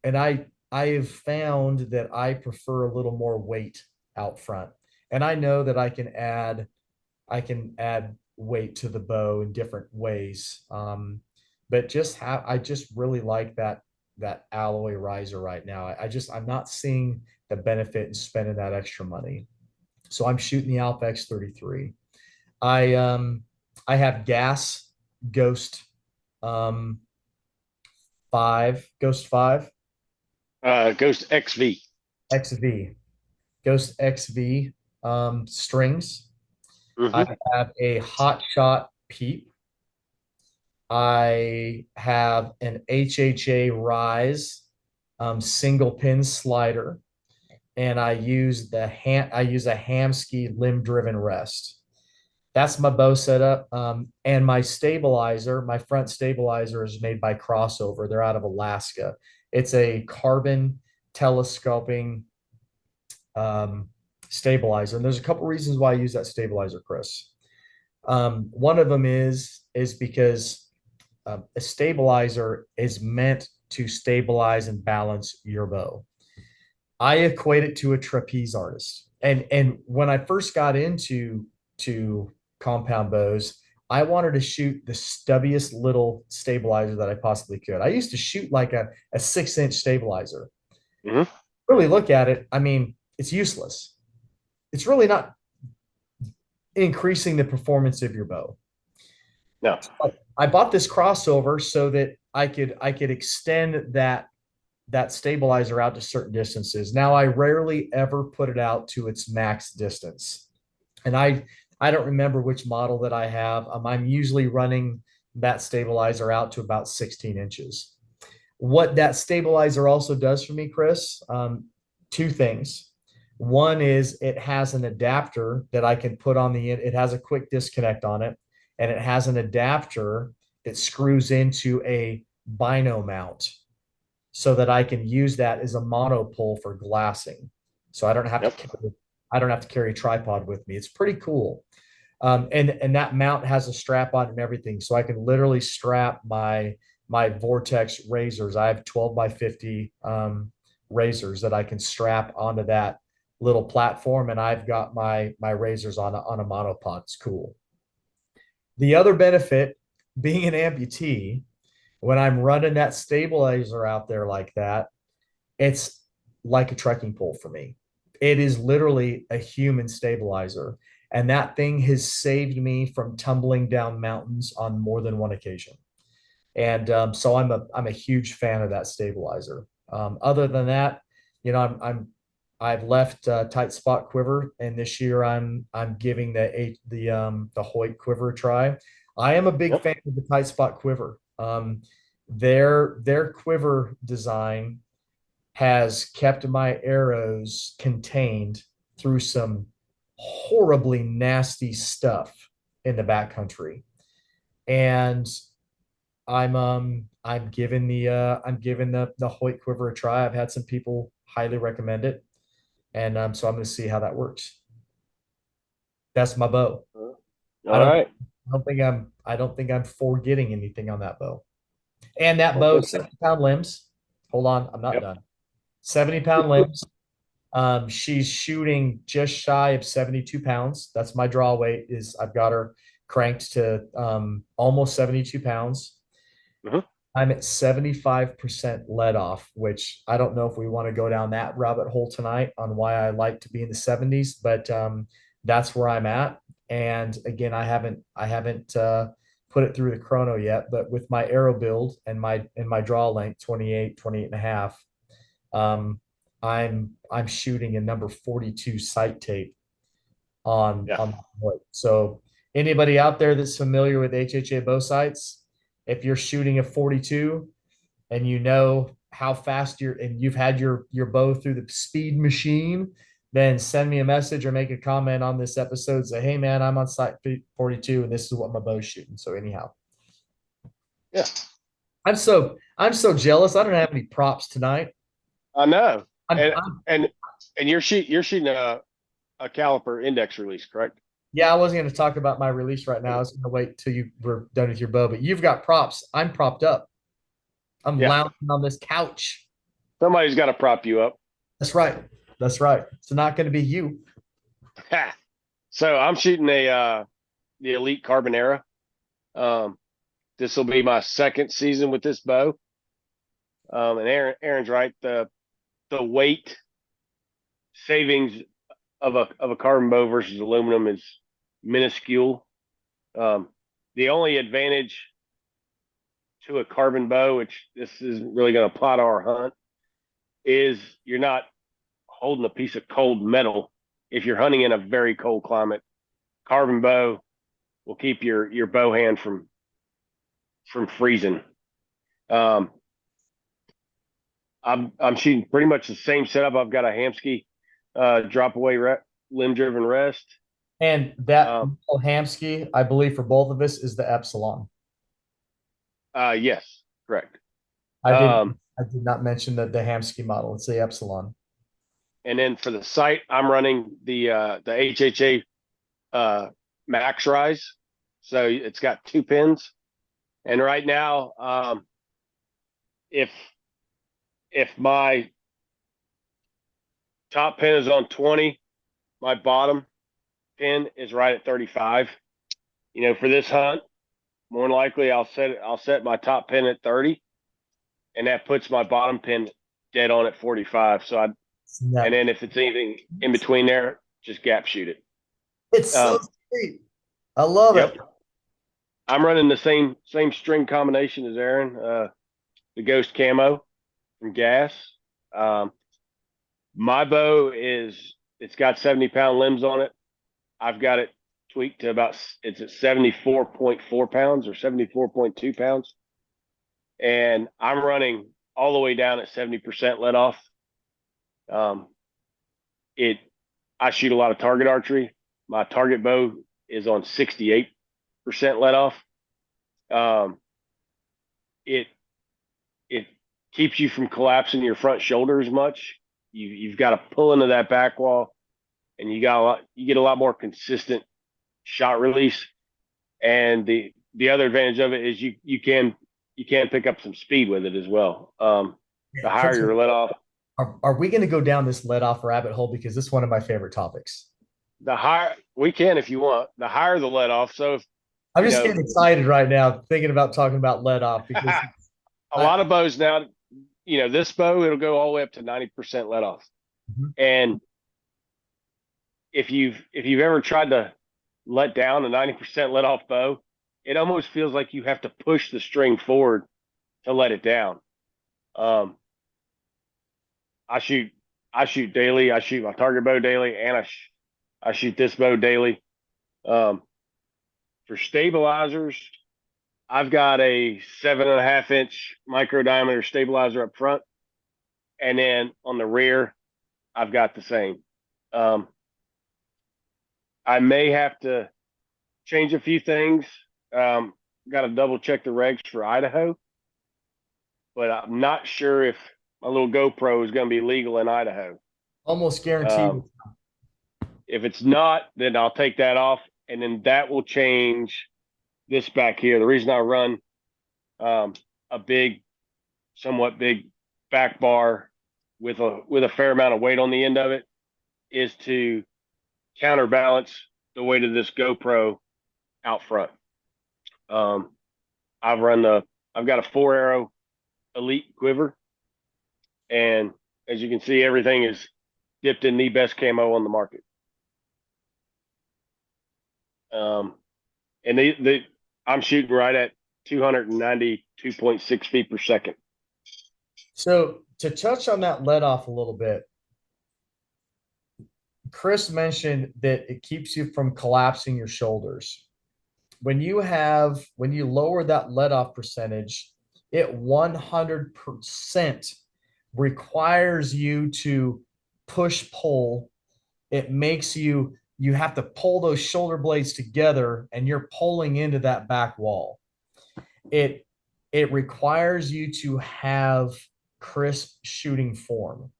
I have found that I prefer a little more weight out front. And I know that I can add weight to the bow in different ways. But I just really like that alloy riser right now. I'm not seeing the benefit in spending that extra money. So I'm shooting the Alpha X33. I um I have gas Ghost um Ghost 5 Ghost XV. XV. Ghost XV strings. I Hmm. have a Hot Shot Peep. I have an HHA Rise single pin slider, and I use a Hamskea limb driven rest. That's my bow setup. And my front stabilizer is made by Crossover. They're out of Alaska. It's a carbon telescoping um, stabilizer. And there's a couple reasons why I use that stabilizer, Chris. One of them is because a stabilizer is meant to stabilize and balance your bow. I equate it to a trapeze artist. And when I first got into compound bows, I wanted to shoot the stubbiest little stabilizer that I possibly could. I used to shoot like a 6-inch stabilizer. Hmm. Really look at it, I mean, it's useless. It's really not increasing the performance of your bow. No. I bought this crossover so that I could extend that stabilizer out to certain distances. Now I rarely ever put it out to its max distance. And I don't remember which model that I have. I'm usually running that stabilizer out to about 16 inches. What that stabilizer also does for me, Chris, two things. One is it has an adapter that I can put on it has a quick disconnect on it, and it has an adapter that screws into a bino mount so that I can use that as a monopole for glassing. So Yep. I don't have to carry a tripod with me. It's pretty cool. And that mount has a strap on and everything. So I can literally strap my Vortex razors. I have 12 by 50 razors that I can strap onto that little platform, and I've got my razors on a monopod. It's cool. The other benefit, being an amputee, when I'm running that stabilizer out there like that, it's like a trekking pole for me. It is literally a human stabilizer. And that thing has saved me from tumbling down mountains on more than one occasion. And so I'm a huge fan of that stabilizer. Other than that, you know, I've left tight spot quiver, and this year I'm giving the Hoyt quiver a try. I am a big Yep. fan of the tight spot quiver. Their quiver design has kept my arrows contained through some horribly nasty stuff in the backcountry. And I'm giving the Hoyt quiver a try. I've had some people highly recommend it, and so I'm going to see how that works. That's my bow. All I don't right. I don't think I'm forgetting anything on that bow. And that Don't bow, think so. 70-pound limbs. Hold on, I'm not Yep. done. 70-pound limbs. She's shooting just shy of 72 pounds. That's my draw weight. Is I've got her cranked to almost 72 pounds. Hmm. I'm at 75% let off, which I don't know if we want to go down that rabbit hole tonight on why I like to be in the 70s, but that's where I'm at. And again, I haven't put it through the chrono yet, but with my arrow build and my draw length 28 and a half, um, I'm shooting a number 42 sight tape Yeah. on the wood. So anybody out there that's familiar with HHA bow sights, if you're shooting a 42 and you know how fast you've had your bow through the speed machine, then send me a message or make a comment on this episode. Say, hey man, I'm on sight 42 and this is what my bow's shooting. So anyhow, Yeah. I'm so jealous. I don't have any props tonight. I know. I'm, And I'm and and you're shooting a caliper index release, correct? Yeah, I wasn't going to talk about my release right now. I Okay. was going to wait till you were done with your bow, but you've got props. I'm propped up. I'm Yeah. lounging on this couch. Somebody's got to prop you up. That's right. That's right. It's not going to be you. So I'm shooting the Elite Carbonera. Um, this will be my second season with this bow. And Aaron's right. The weight savings of a carbon bow versus aluminum is minuscule. Um, the only advantage to a carbon bow, which this isn't really going to apply to our hunt, is you're not holding a piece of cold metal if you're hunting in a very cold climate. Carbon bow will keep your bow hand from freezing. Um, I'm shooting pretty much the same setup. I've got a Hamsky drop away limb driven rest. And that Um, Hamsky, I believe for both of us, is the Epsilon. yes, correct. I did Um, I did not mention the Hamsky model. It's the Epsilon. And then for the sight, I'm running the HHA Max Rise. So it's got 2 pins. And right now, if my top pin is on 20, my bottom pin is right at 35. For this hunt, more than likely I'll set my top pin at 30, and that puts my bottom pin dead on at 45. And then if it's anything in between there, just gap shoot it. It's so sweet. I love Yep. it. I'm running the same string combination as Aaron, the Ghost Camo from Gas. My bow it's got 70-pound limbs on it. I've got it tweaked to it's at 74.4 pounds or 74.2 pounds. And I'm running all the way down at 70% let off. I shoot a lot of target archery. My target bow is on 68% let off. It keeps you from collapsing your front shoulder as much. You've got to pull into that back wall, and you get a lot more consistent shot release. And the other advantage of it is you can pick up some speed with it as well. The higher your let off. Are we going to go down this let off rabbit hole? Because this is one of my favorite topics. The higher we can, if you want, the higher the let off. So if I'm just getting excited right now thinking about talking about let off because a lot of bows now, this bow, it'll go all the way up to 90% let off. Mm-hmm. And if you've ever tried to let down a 90% let off bow, it almost feels like you have to push the string forward to let it down. I shoot daily. I shoot my target bow daily, and I shoot this bow daily. For stabilizers, I've got a 7.5-inch micro diameter stabilizer up front, and then on the rear, I've got the same. I may have to change a few things. Got to double check the regs for Idaho, but I'm not sure if my little GoPro is going to be legal in Idaho. Almost guaranteed. If it's not, then I'll take that off, and then that will change this back here. The reason I run a somewhat big back bar with a fair amount of weight on the end of it is to counterbalance the weight of this GoPro out front. I've got a 4-arrow Elite quiver, and as you can see, everything is dipped in the best camo on the market. And I'm shooting right at 292.6 feet per second. So to touch on that let off a little bit, Chris mentioned that it keeps you from collapsing your shoulders. When you lower that let off percentage, it 100% requires you to push pull. It makes you have to pull those shoulder blades together, and you're pulling into that back wall. It requires you to have crisp shooting form.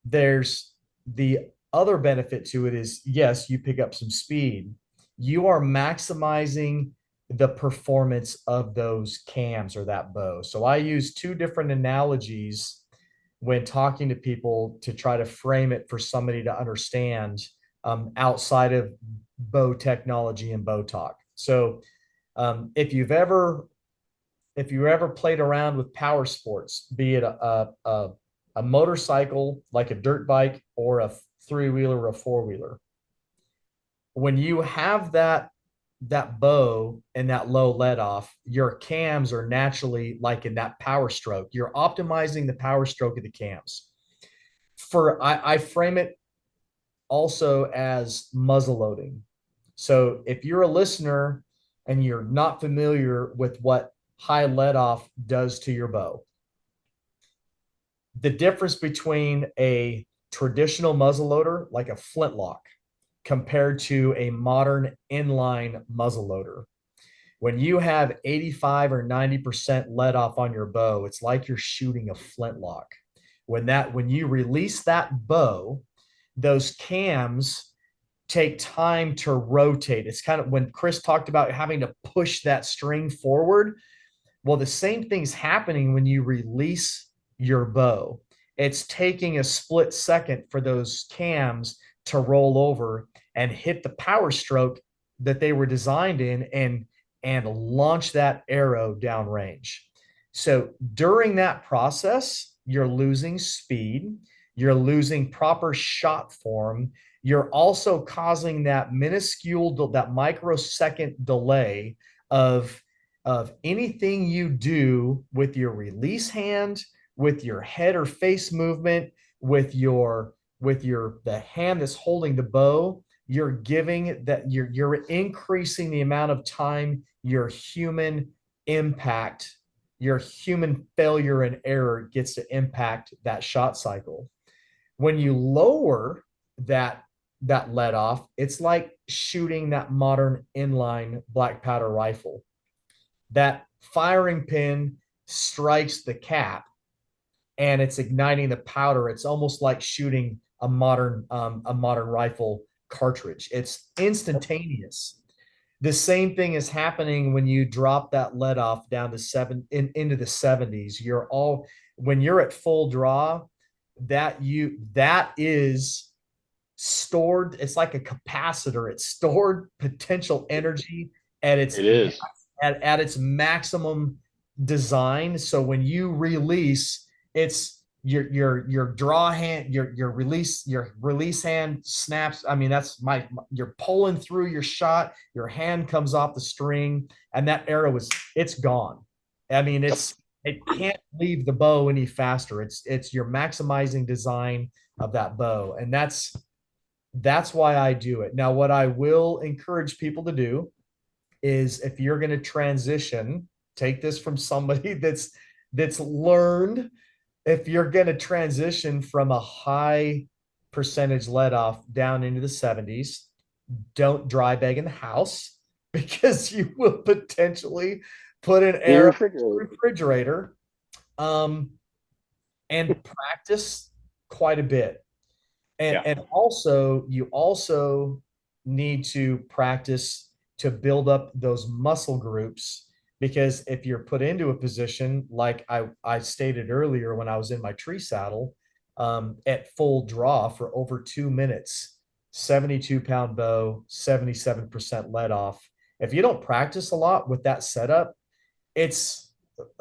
There's the other benefit to it is, yes, you pick up some speed. You are maximizing the performance of those cams or that bow. So I use two different analogies when talking to people to try to frame it for somebody to understand outside of bow technology and bow talk. So if you've ever played around with power sports, be it a motorcycle like a dirt bike or a 3-wheeler or a 4-wheeler, when you have that bow and that low let off, your cams are naturally like in that power stroke. You're optimizing the power stroke of the cams. I frame it also as muzzle loading. So if you're a listener and you're not familiar with what high let off does to your bow, the difference between a traditional muzzle loader like a flintlock compared to a modern inline muzzle loader, when you have 85 or 90% let off on your bow, it's like you're shooting a flintlock. When you release that bow, those cams take time to rotate. It's kind of when Chris talked about having to push that string forward. Well, the same thing's happening when you release your bow. It's taking a split second for those cams to roll over and hit the power stroke that they were designed in and launch that arrow downrange. So during that process, you're losing speed, you're losing proper shot form, you're also causing that minuscule, that microsecond delay of anything you do with your release hand, with your head or face movement, with the hand that's holding the bow. You're giving that you're increasing the amount of time your human impact, your human failure and error gets to impact that shot cycle. When you lower that let off, it's like shooting that modern inline black powder rifle. That firing pin strikes the cap and it's igniting the powder. It's almost like shooting a modern rifle cartridge. It's instantaneous. The same thing is happening when you drop that let off down to into the 70s. When you're at full draw, that is stored. It's like a capacitor. It's stored potential energy at its It is. at its maximum design. So when you release, it's your draw hand, your release hand snaps. I mean, you're pulling through your shot, your hand comes off the string, and that arrow it's gone. I mean, it can't leave the bow any faster. It's your maximizing design of that bow. And that's why I do it. Now, what I will encourage people to do is if you're going to transition, take this from somebody that's learned. If you're going to transition from a high percentage let off down into the 70s, don't dry bag in the house because you will potentially put an arrow in the refrigerator, and practice quite a bit. And also you also need to practice to build up those muscle groups, because if you're put into a position like I stated earlier when I was in my tree saddle, at full draw for over 2 minutes, 72-pound bow, 77% let off. If you don't practice a lot with that setup,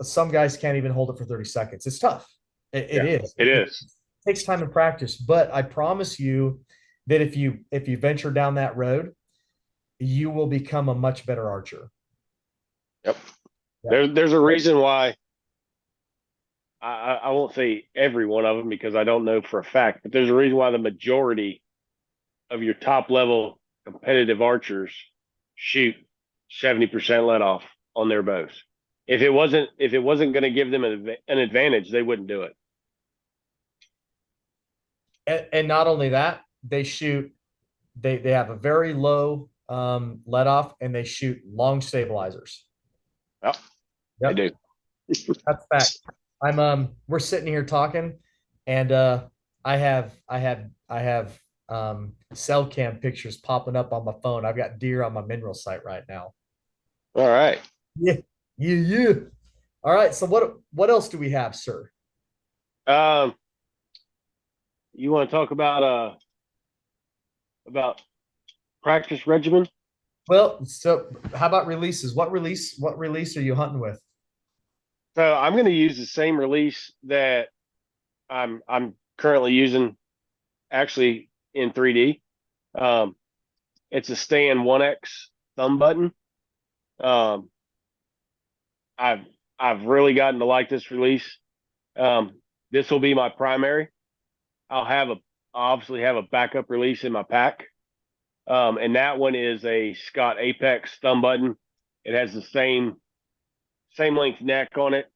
some guys can't even hold it for 30 seconds. It's tough. It is. It is. It takes time and practice, but I promise you that if you venture down that road, you will become a much better archer. Yep. There's a reason why I won't say every one of them because I don't know for a fact, but there's a reason why the majority of your top level competitive archers shoot 70% let off on their bows. If it wasn't going to give them an advantage, they wouldn't do it. And not only that, they have a very low let off, and they shoot long stabilizers. Yep. They do. That's fact. We're sitting here talking, and I have cell cam pictures popping up on my phone. I've got deer on my mineral site right now. All right. Yeah. All right. So what else do we have, sir? You want to talk about practice regimen? Well, so how about releases? What release are you hunting with? So I'm going to use the same release that I'm currently using, actually in 3D. It's a Stan 1X thumb button. I've really gotten to like this release. This will be my primary. I'll obviously have a backup release in my pack. And that one is a Scott Apex thumb button. It has the same length neck on it.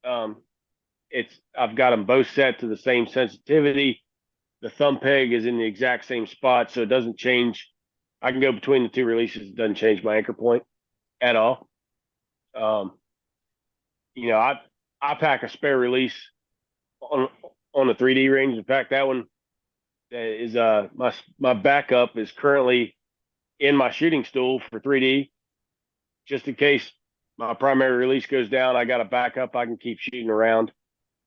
I've got them both set to the same sensitivity. The thumb peg is in the exact same spot, so it doesn't change. I can go between the two releases. It doesn't change my anchor point at all. I pack a spare release on the 3D range. In fact, that one is my backup is currently in my shooting stool for 3D, just in case my primary release goes down. I got a backup I can keep shooting around.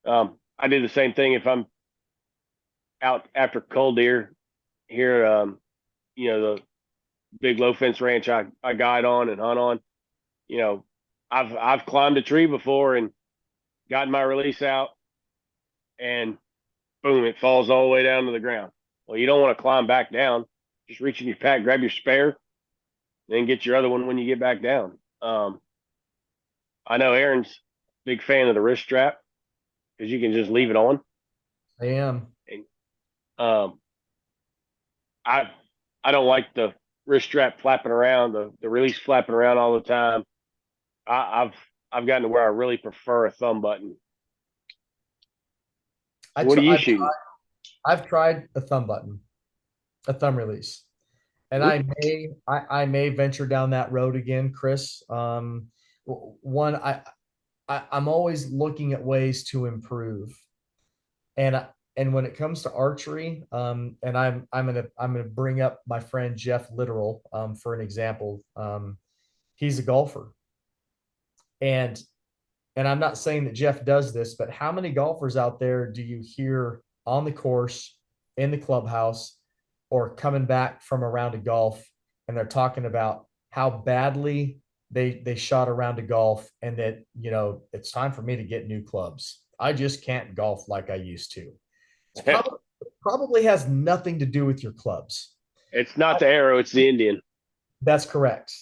I do the same thing if I'm out after cull deer here. The big low fence ranch I guide on and hunt on. You know, I've climbed a tree before and gotten my release out, and boom, it falls all the way down to the ground. Well, you don't want to climb back down. Just reach in your pack, grab your spare, then get your other one when you get back down. I know Aaron's a big fan of the wrist strap because you can just leave it on. I am. And, I I don't like the wrist strap flapping around, the release flapping around all the time. I've gotten to where I really prefer a thumb button. So what are you shooting? I've tried a thumb button, a thumb release, and Mhm. I may venture down that road again, Chris. One I'm always looking at ways to improve, and and when it comes to archery, and I'm gonna bring up my friend Jeff Literal for an example. He's a golfer, and and I'm not saying that Jeff does this, but how many golfers out there do you hear on the course, in the clubhouse, or coming back from a round of golf, and they're talking about how badly they shot a round of golf, and that it's time for me to get new clubs. I just can't golf like I used to. It's probably has nothing to do with your clubs. It's not the arrow, it's the Indian. That's correct.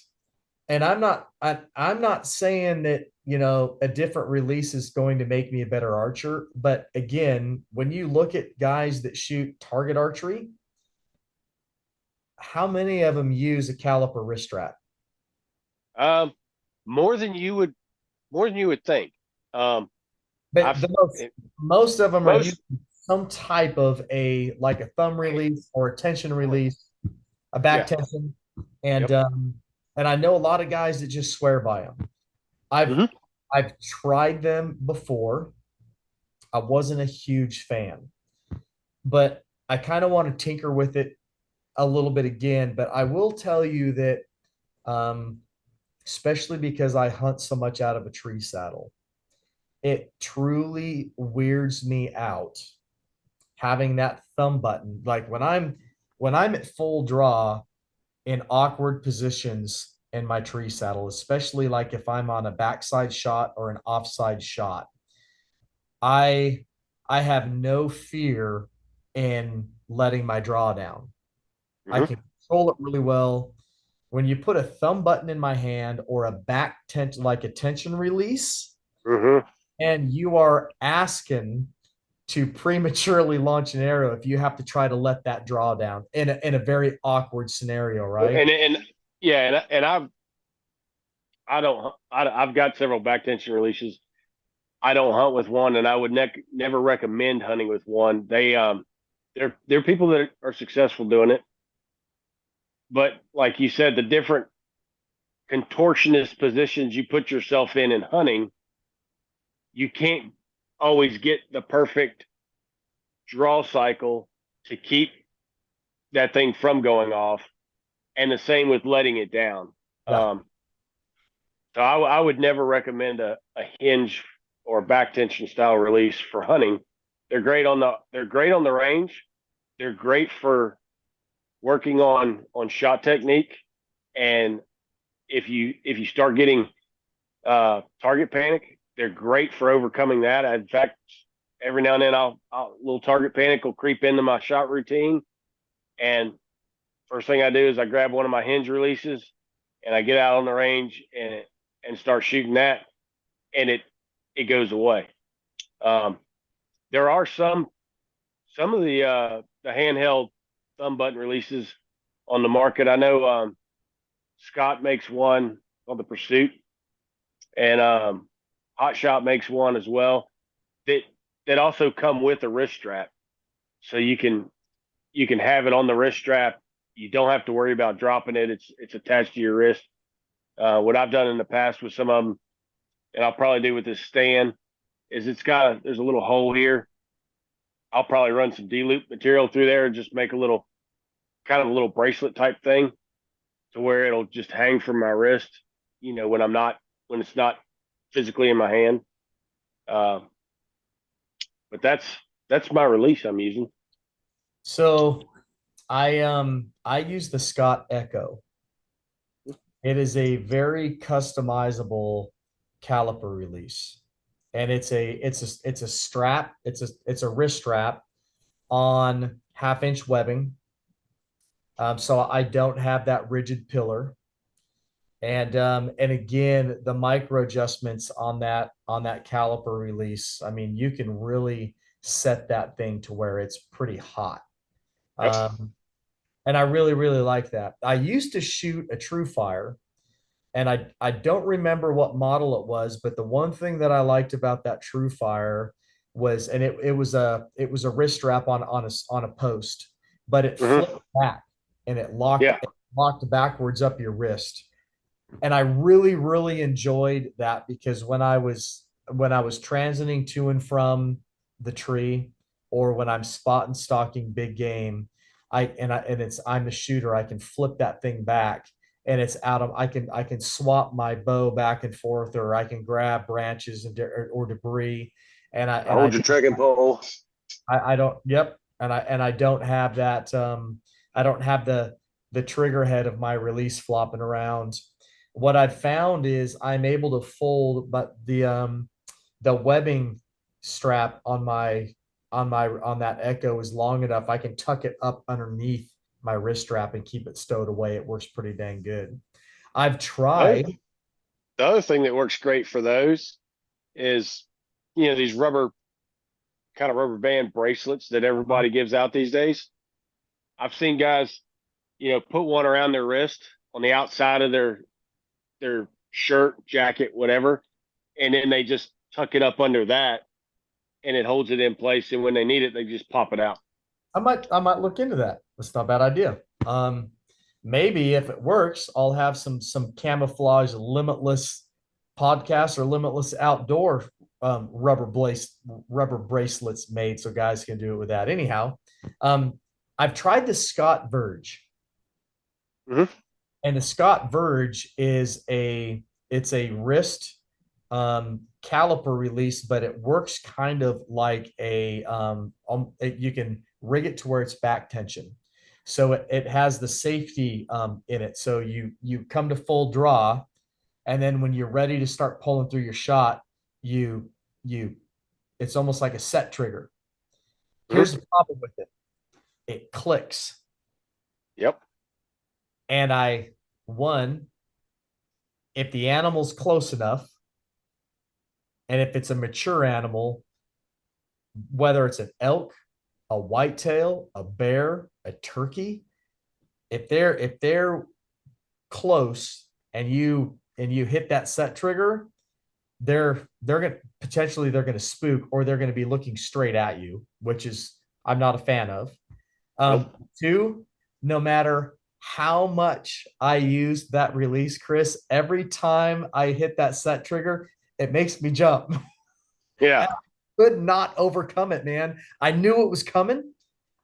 And I'm not saying that a different release is going to make me a better archer, but again, when you look at guys that shoot target archery, how many of them use a caliper wrist strap? Um, more than you would think. Um, But I've the most of them are using most some type of like a thumb release or a tension release, a back yeah, tension, and yep. um, and I know a lot of guys that just swear by them. I've Hmm. I've tried them before. I wasn't a huge fan, but I kind of want to tinker with it a little bit again. But I will tell you that, um, especially because I hunt so much out of a tree saddle, it truly weirds me out having that thumb button. Like when I'm at full draw in awkward positions in my tree saddle, especially like if I'm on a backside shot or an offside shot. I I have no fear in letting my draw down. I Hmm. can control it really well. When you put a thumb button in my hand or a back tension, like a tension release, Hmm. and you are asking to prematurely launch an arrow if you have to try to let that draw down in a very awkward scenario, right? And yeah, and I don't I've got several back tension releases. I don't hunt with one, and I would never recommend hunting with one. They're people that are successful doing it, but like you said, the different contortionist positions you put yourself in hunting, you can't always get the perfect draw cycle to keep that thing from going off, and the same with letting it down. Yeah. So I would never recommend a hinge or back tension style release for hunting. They're great on the range. They're great for working on shot technique, and if you start getting target panic, they're great for overcoming that. In fact, every now and then I'll little target panic will creep into my shot routine, and first thing I do is I grab one of my hinge releases and I get out on the range and start shooting that, and it goes away. Um, there are some of the handheld thumb button releases on the market. I know Scott makes one called the Pursuit, and Hot Shot makes one as well that also come with a wrist strap, so you can have it on the wrist strap. You don't have to worry about dropping it. It's attached to your wrist. What I've done in the past with some of them, and I'll probably do with this stand, is there's a little hole here, I'll probably run some D-loop material through there and just make a little kind of a little bracelet type thing to where it'll just hang from my wrist, when it's not physically in my hand. Uh, but that's my release I'm using. So I use the Scott Echo. It is a very customizable caliper release. And it's a strap, it's a wrist strap on 1/2 inch webbing. So I don't have that rigid pillar. And again, the micro adjustments on that caliper release, I mean, you can really set that thing to where it's pretty hot. Yep. And I really, really like that. I used to shoot a True Fire, and I don't remember what model it was, but the one thing that I liked about that True Fire was, and it was a wrist strap on a post, but it Mm-hmm. flipped back and it Yeah. locked backwards up your wrist. And I really, really enjoyed that because when I was transiting to and from the tree, or when I'm spot and stalking big game, I'm the shooter, I can flip that thing back and it's out of I can swap my bow back and forth, or I can grab branches or debris. and I I and I hold your trekking pole. I don't. Yep. And I don't have that. I don't have the trigger head of my release flopping around. What I've found is I'm able to fold, but the webbing strap on that Echo is long enough. I can tuck it up underneath my wrist strap and keep it stowed away. It works pretty dang good. I've The tried. other thing that works great for those is, these rubber band bracelets that everybody gives out these days. I've seen guys, put one around their wrist on the outside of their shirt, jacket, whatever, and then they just tuck it up under that, and it holds it in place. And when they need it, they just pop it out. I might look into that. That's not a bad idea. Maybe if it works, I'll have some camouflage limitless podcast or limitless outdoor rubber bracelets made so guys can do it with that. Anyhow, I've tried the Scott Verge, Mm-hmm. and the Scott Verge it's a wrist caliper release, but it works kind of like you can rig it to where it's back tension. So it has the safety in it. So you come to full draw, and then when you're ready to start pulling through your shot, you you it's almost like a set trigger. Here's Mm-hmm. the problem with it. It clicks. Yep. And one, if the animal's close enough, and if it's a mature animal, whether it's an elk, a whitetail, a bear, a turkey, if they're close and you hit that set trigger, they're gonna spook, or they're gonna be looking straight at you, which is I'm not a fan of. Nope. Two, no matter how much I use that release, Chris, every time I hit that set trigger, it makes me jump. Yeah. I could not overcome it, man. I knew it was coming.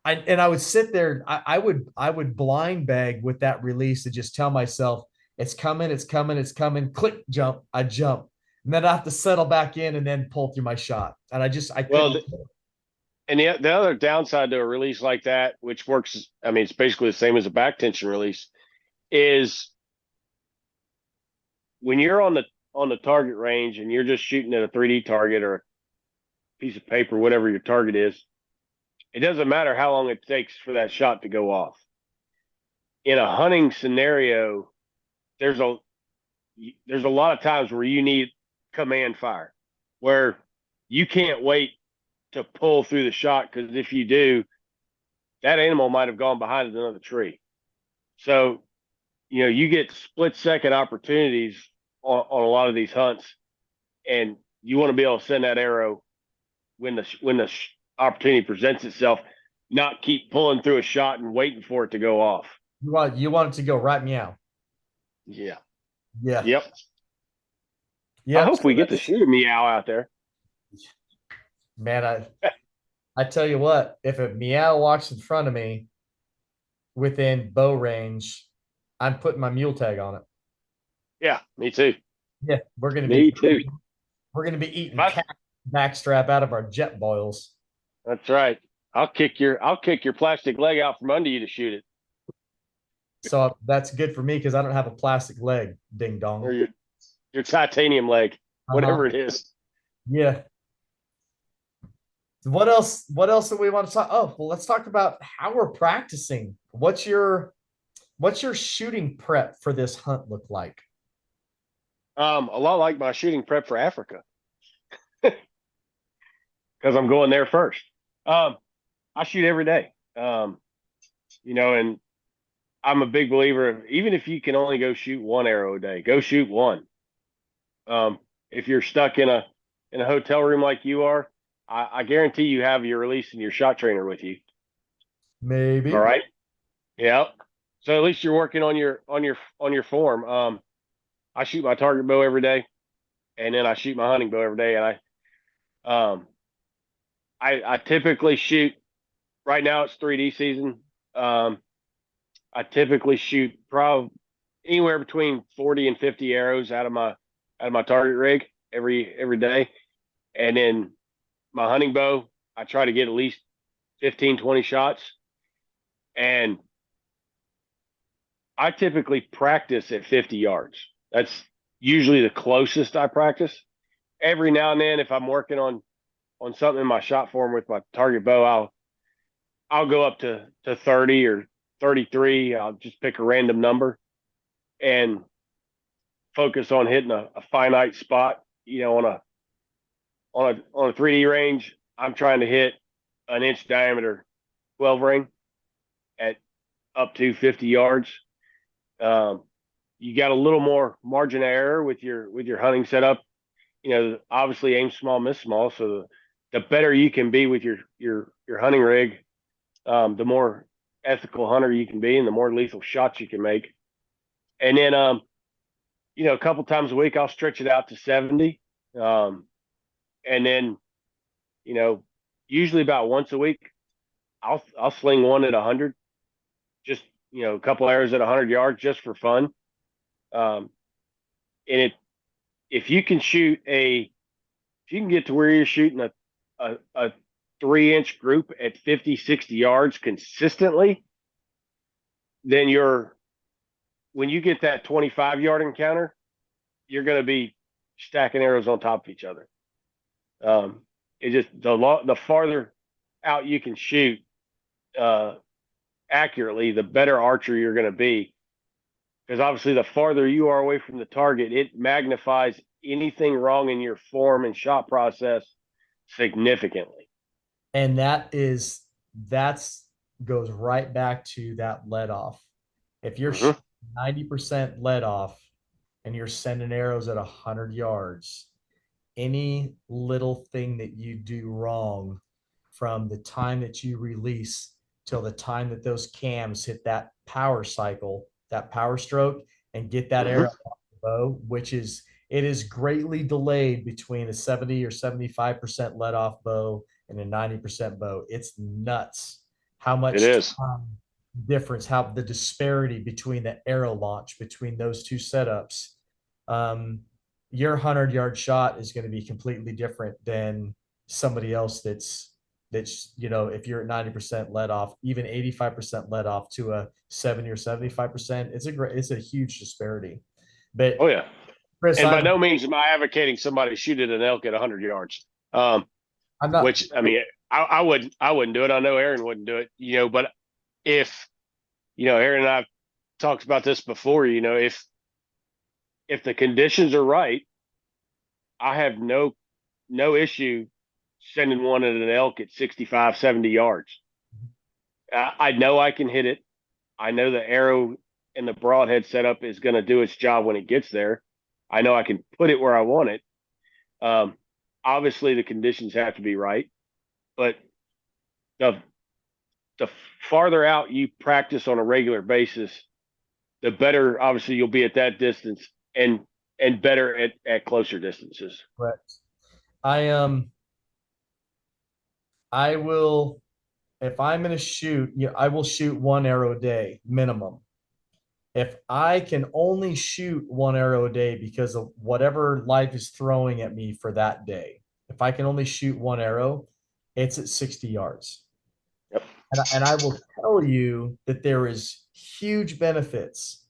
I would sit there. I would blind bag with that release and just tell myself, it's coming, it's coming, it's coming. Click, jump. I jump. And then I have to settle back in and then pull through my shot. And I Well, couldn't. and the other downside to a release like that, which works, I mean, it's basically the same as a back tension release, is when you're on the target range and you're just shooting at a 3D target or a piece of paper, whatever your target is, it doesn't matter how long it takes for that shot to go off. In a hunting scenario, there's a there's a lot of times where you need command fire, where you can't wait to pull through the shot, because if you do, that animal might have gone behind another tree. So, you get split second opportunities on a lot of these hunts, and you want to be able to send that arrow when the opportunity presents itself, not keep pulling through a shot and waiting for it to go off. You want it to go right meow. Yeah. Yeah. Yep. I Yep. hope So we get to that's, shoot a meow out there. man, I tell you what, if a meow walks in front of me within bow range, I'm putting my mule tag on it. Yeah, me too. Yeah, we're gonna Me be too. we're gonna be If eating I, cat backstrap out of our jet boils. that's right. I'll kick your plastic leg out from under you to shoot it, So that's good for me because I don't have a plastic leg, ding or dong. your titanium leg, Uh-huh. whatever it is. Yeah. What else? What else do we want to talk? Oh, well, let's talk about how we're practicing. What's your shooting prep for this hunt look like? A lot like my shooting prep for Africa because I'm going there first. Um, I shoot every day. And I'm a big believer of even if you can only go shoot one arrow a day, go shoot one. If you're stuck in a hotel room like you are, I guarantee you have your release and your shot trainer with you. All Maybe. right. Yeah. So at least you're working on your form. I shoot my target bow every day, and then I shoot my hunting bow every day, and um I typically shoot. Right now it's 3D season. Um, I typically shoot probably anywhere between 40 and 50 arrows out of my target rig every day, and then my hunting bow I try to get at least 15, 20 shots, and I typically practice at 50 yards. That's usually the closest I practice. Every now and then, if I'm working on something in my shot form with my target bow, I'll go up to 30 or 33. I'll just pick a random number and focus on hitting a finite spot. On a 3D range, I'm trying to hit an inch diameter 12 ring at up to 50 yards. Um, you got a little more margin of error with your hunting setup. Obviously aim small, miss small. So the better you can be with your hunting rig, the more ethical hunter you can be, and the more lethal shots you can make. And then, a couple times a week, I'll stretch it out to 70. And then, you know, usually about once a week, I'll sling one at 100, just a couple arrows at 100 yards just for fun. Um, and if you can if you can get to where you're shooting a 3-inch group at 50, 60 yards consistently, then when you get that 25-yard encounter, you're going to be stacking arrows on top of each other. It just the farther out you can shoot uh, accurately, the better archer you're going to be. Because obviously, the farther you are away from the target, it magnifies anything wrong in your form and shot process significantly. And that's goes right back to that let off. If you're Mm-hmm. 90% let off and you're sending arrows at 100 yards, any little thing that you do wrong from the time that you release till the time that those cams hit that power cycle, that power stroke, and get that Mm-hmm. arrow off the bow, which is it is greatly delayed between a 70 or 75% let off bow and a 90% bow. It's nuts how It much is. difference, how the disparity between the arrow launch between those two setups. Um, your 100-yard shot is going to be completely different than somebody else that's if you're at 90% let off, even 85% let off to a 70 or 75%, it's a huge disparity. Oh But yeah. Chris, And by i'm no means am I advocating somebody shoot at an elk at 100 yards. i'm not. Which I mean, I wouldn't do it. I know Aaron wouldn't do it. But if Aaron and I've talked about this before. If the conditions are right, I have no issue sending one at an elk at 65, 70 yards. I know I can hit it. I know the arrow and the broadhead setup is going to do its job when it gets there. I know I can put it where I want it. Um, Obviously, the conditions have to be right, but the the farther out you practice on a regular basis, the better obviously you'll be at that distance and better at closer distances. Correct. I I will, if I'm going to shoot, I will shoot one arrow a day minimum. If I can only shoot one arrow a day because of whatever life is throwing at me for that day, if I can only shoot one arrow, it's at 60 yards. Yep. And I will tell you that there is huge benefits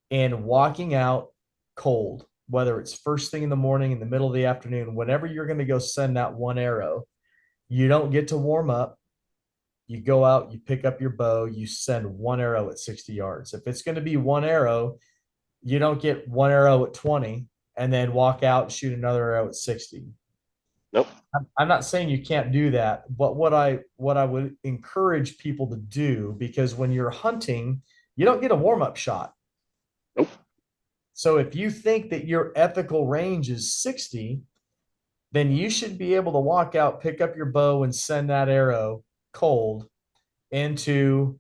in walking out cold, whether it's first thing in the morning, in the middle of the afternoon, whenever you're going to go send that one arrow, you don't get to warm up. You go out, you pick up your bow, you send one arrow at 60 yards. If it's going to be one arrow, you don't get one arrow at 20 and then walk out and shoot another arrow at 60. Nope. I'm not saying you can't do that, but what I would encourage people to do, because when you're hunting, you don't get a warm-up shot. Nope. So if you think that your ethical range is 60, then you should be able to walk out, pick up your bow, and send that arrow cold into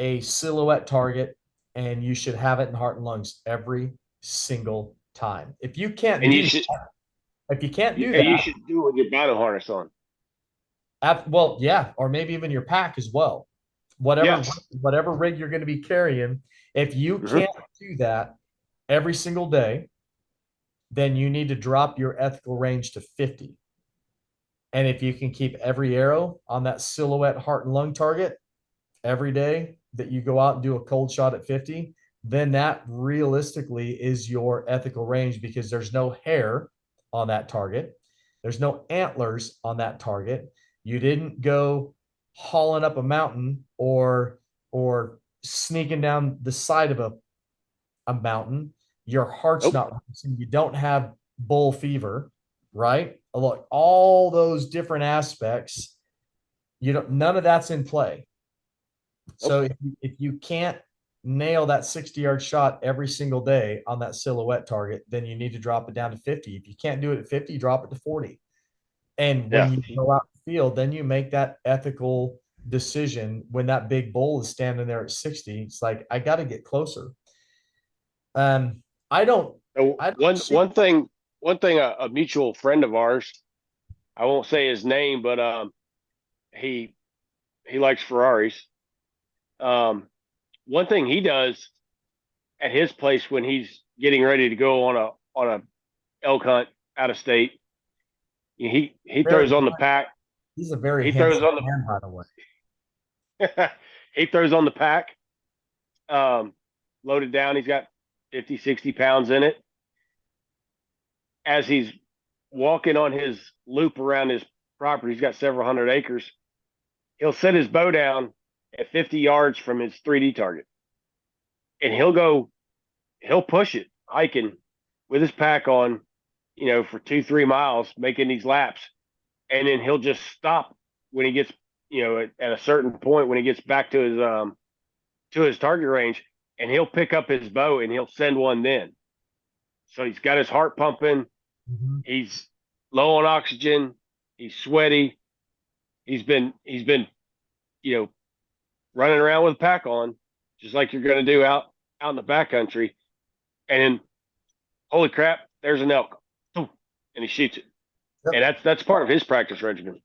a silhouette target, and you should have it in heart and lungs every single time. If you can't And do that, if you can't do you that, should do it with your battle harness on. well, yeah, or maybe even your pack as well. Whatever Yes. whatever rig you're going to be carrying, if you Mm-hmm. can't do that every single day, then you need to drop your ethical range to 50. And if you can keep every arrow on that silhouette heart and lung target every day that you go out and do a cold shot at 50, then that realistically is your ethical range, because there's no hair on that target. There's no antlers on that target. You didn't go hauling up a mountain or sneaking down the side of a mountain. Your heart's Nope. not racing. You don't have bull fever, right? Look, all those different aspects, none of that's in play. So Nope. if you can't nail that 60-yard shot every single day on that silhouette target, then you need to drop it down to 50. If you can't do it at 50, drop it to 40. And when Yeah. you go out the field, then you make that ethical decision. When that big bull is standing there at 60, it's like, I got to get closer. Um, I don't, So I don't one shoot. one thing a mutual friend of ours, I won't say his name, but he he likes Ferraris. Um, one thing he does at his place when he's getting ready to go on a elk hunt out of state, he Very, throws on the pack. he's a very He throws handsome on man, by the way. the he throws on the pack, um, loaded down. He's got 50, 60 pounds in it. As he's walking on his loop around his property, he's got several hundred acres. He'll set his bow down at 50 yards from his 3D target, and he'll push it hiking with his pack on, for 2, 3 miles, making these laps, and then he'll just stop when he gets, at a certain point when he gets back to his target range, and he'll pick up his bow and he'll send one then. So he's got his heart pumping. Mhm. He's low on oxygen. He's sweaty. He's been you know running around with a pack on, just like you're going to do out in the backcountry. And then, holy crap, there's an elk, and he shoots it. And Yep. that's part of his practice regimen.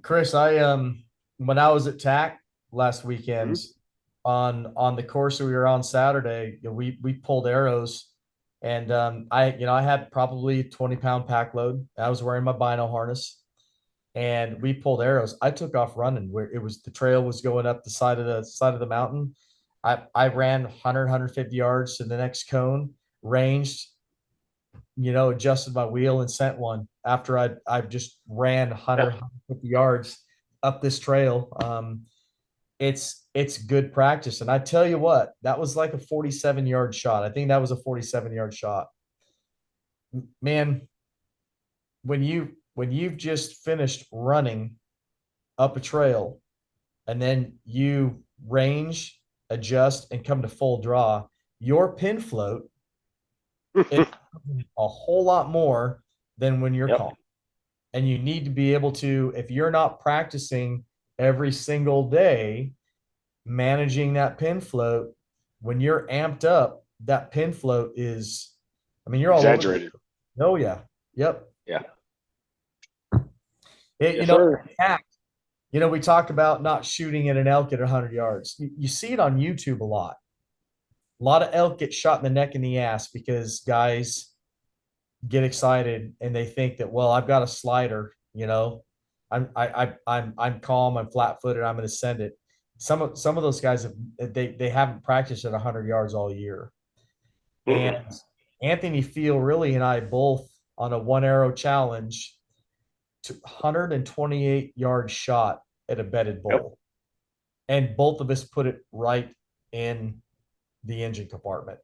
Chris, when I was at TAC last weekend, Mm-hmm. on the course that we were on Saturday, we pulled arrows, and I had probably 20-pound pack load. I was wearing my bino harness, and we pulled arrows. I took off running where the trail was going up the side of the mountain. I ran 150 yards to the next cone, ranged, adjusted my wheel and sent one after I just ran Yeah. 150 yards up this trail. It's good practice. And I tell you what, that was like a 47-yard shot. I think that was a 47-yard shot. Man, when you've just finished running up a trail, and then you range, adjust, and come to full draw, your pin float is a whole lot more than when you're Yep. calm. And you need to be able to, if you're not practicing every single day, managing that pin float, when you're amped up, that pin float is, I mean, you're all over the, Exaggerated. oh yeah. Yep. Yeah. It, Yes, sir. we talked about not shooting at an elk at 100 yards. You see it on YouTube a lot. A lot of elk get shot in the neck and the ass because guys get excited and they think that, well, I've got a slider, I'm calm, I'm flat footed, I'm going to send it. Some of those guys they haven't practiced at 100 yards all year. And Mm-mm. Anthony Field really and I both on a one arrow challenge to 128-yard shot at a bedded Yep. bull. And both of us put it right in the engine compartment.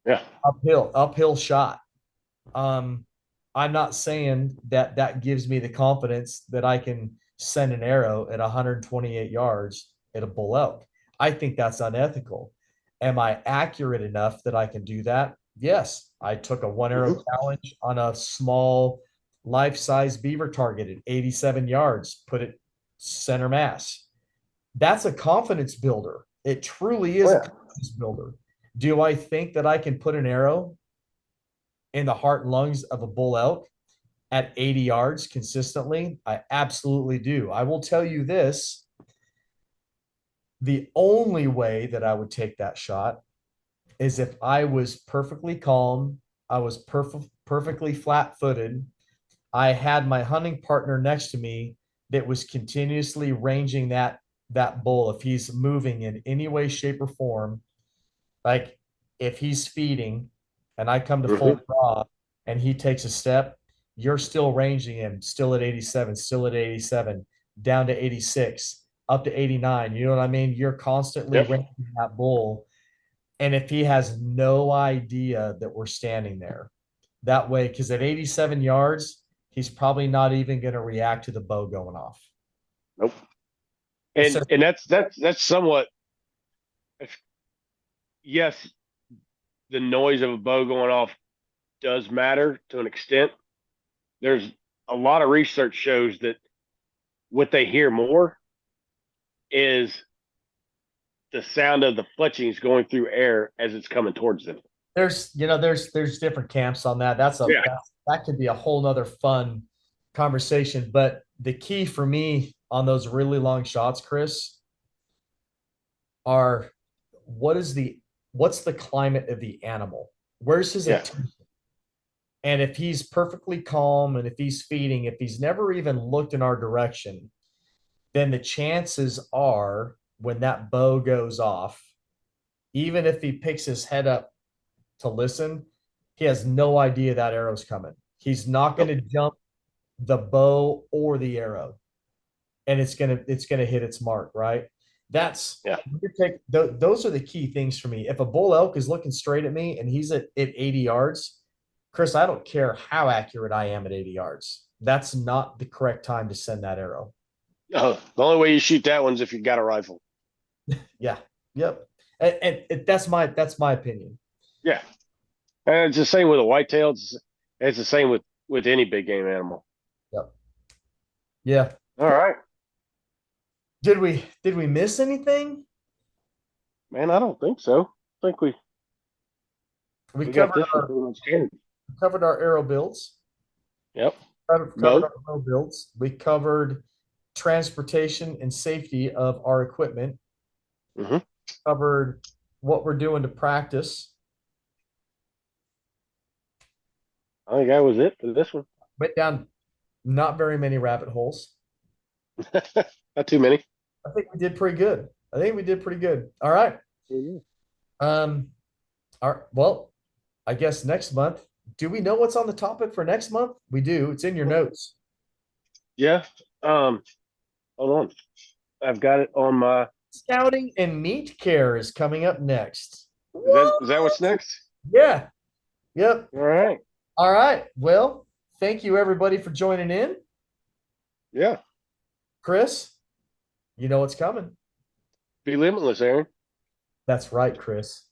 Yeah. Uphill shot. Um, I'm not saying that that gives me the confidence that I can send an arrow at 128 yards at a bull elk. I think that's unethical. Am I accurate enough that I can do that? Yes. I took a one arrow Mhm. challenge on a small life size beaver target at 87 yards, put it center mass. That's a confidence builder. It truly Oh, is a yeah. confidence builder. Do I think that I can put an arrow in the heart and lungs of a bull elk at 80 yards consistently? I absolutely do. I will tell you this, the only way that I would take that shot is if I was perfectly calm, I was perfectly flat-footed. I had my hunting partner next to me that was continuously ranging that bull. If he's moving in any way, shape, or form, like if he's feeding and I come to full Mhm. draw and he takes a step, you're still ranging him, still at 87, still at 87, down to 86, up to 89. You know what I mean? You're constantly Yep. ranging that bull. And if he has no idea that we're standing there, that way, because at 87 yards, he's probably not even going to react to the bow going off. Nope. So And that's somewhat, yes, the noise of a bow going off does matter to an extent. There's a lot of research shows that what they hear more is the sound of the fletchings going through air as it's coming towards them. there's different camps on that. Yeah. That could be a whole nother fun conversation. But the key for me on those really long shots, Chris, are what is the what's the climate of the animal? Where's his Yeah. attention? And if he's perfectly calm and if he's feeding, if he's never even looked in our direction, then the chances are when that bow goes off, even if he picks his head up to listen, he has no idea that arrow's coming. He's not going Nope. to jump the bow or the arrow, and it's gonna hit its mark, right? That's Yeah. those are the key things for me. If a bull elk is looking straight at me and he's at 80 yards, Chris, I don't care how accurate I am at 80 yards. That's not the correct time to send that arrow. No, the only way you shoot that one's if you got a rifle. Yeah. Yep. And that's my opinion. Yeah. And it's the same with a whitetail. It's the same with any big game animal. Yep. Yeah. All right, Did we miss anything? man. I don't think so. I think We we got covered this one our pretty much covered. covered our arrow builds. Yep. Covered Both. our arrow builds. We covered transportation and safety of our equipment. Hmm. Covered what we're doing to practice. I think that was it for this one. Went down not very many rabbit holes. Not too many. I think we did pretty good. I think we did pretty good. All right. Mhm. Um, well, I guess next month. Do we know what's on the topic for next month? We do. It's in your notes. Yeah. Um. Hold on. I've got it on my. Scouting and meat care is coming up next. Is that what's What? next? Yeah. Yep. All right. All right. Well, thank you everybody for joining in. Yeah. Chris, you know what's coming. Be limitless, Aaron. That's right, Chris.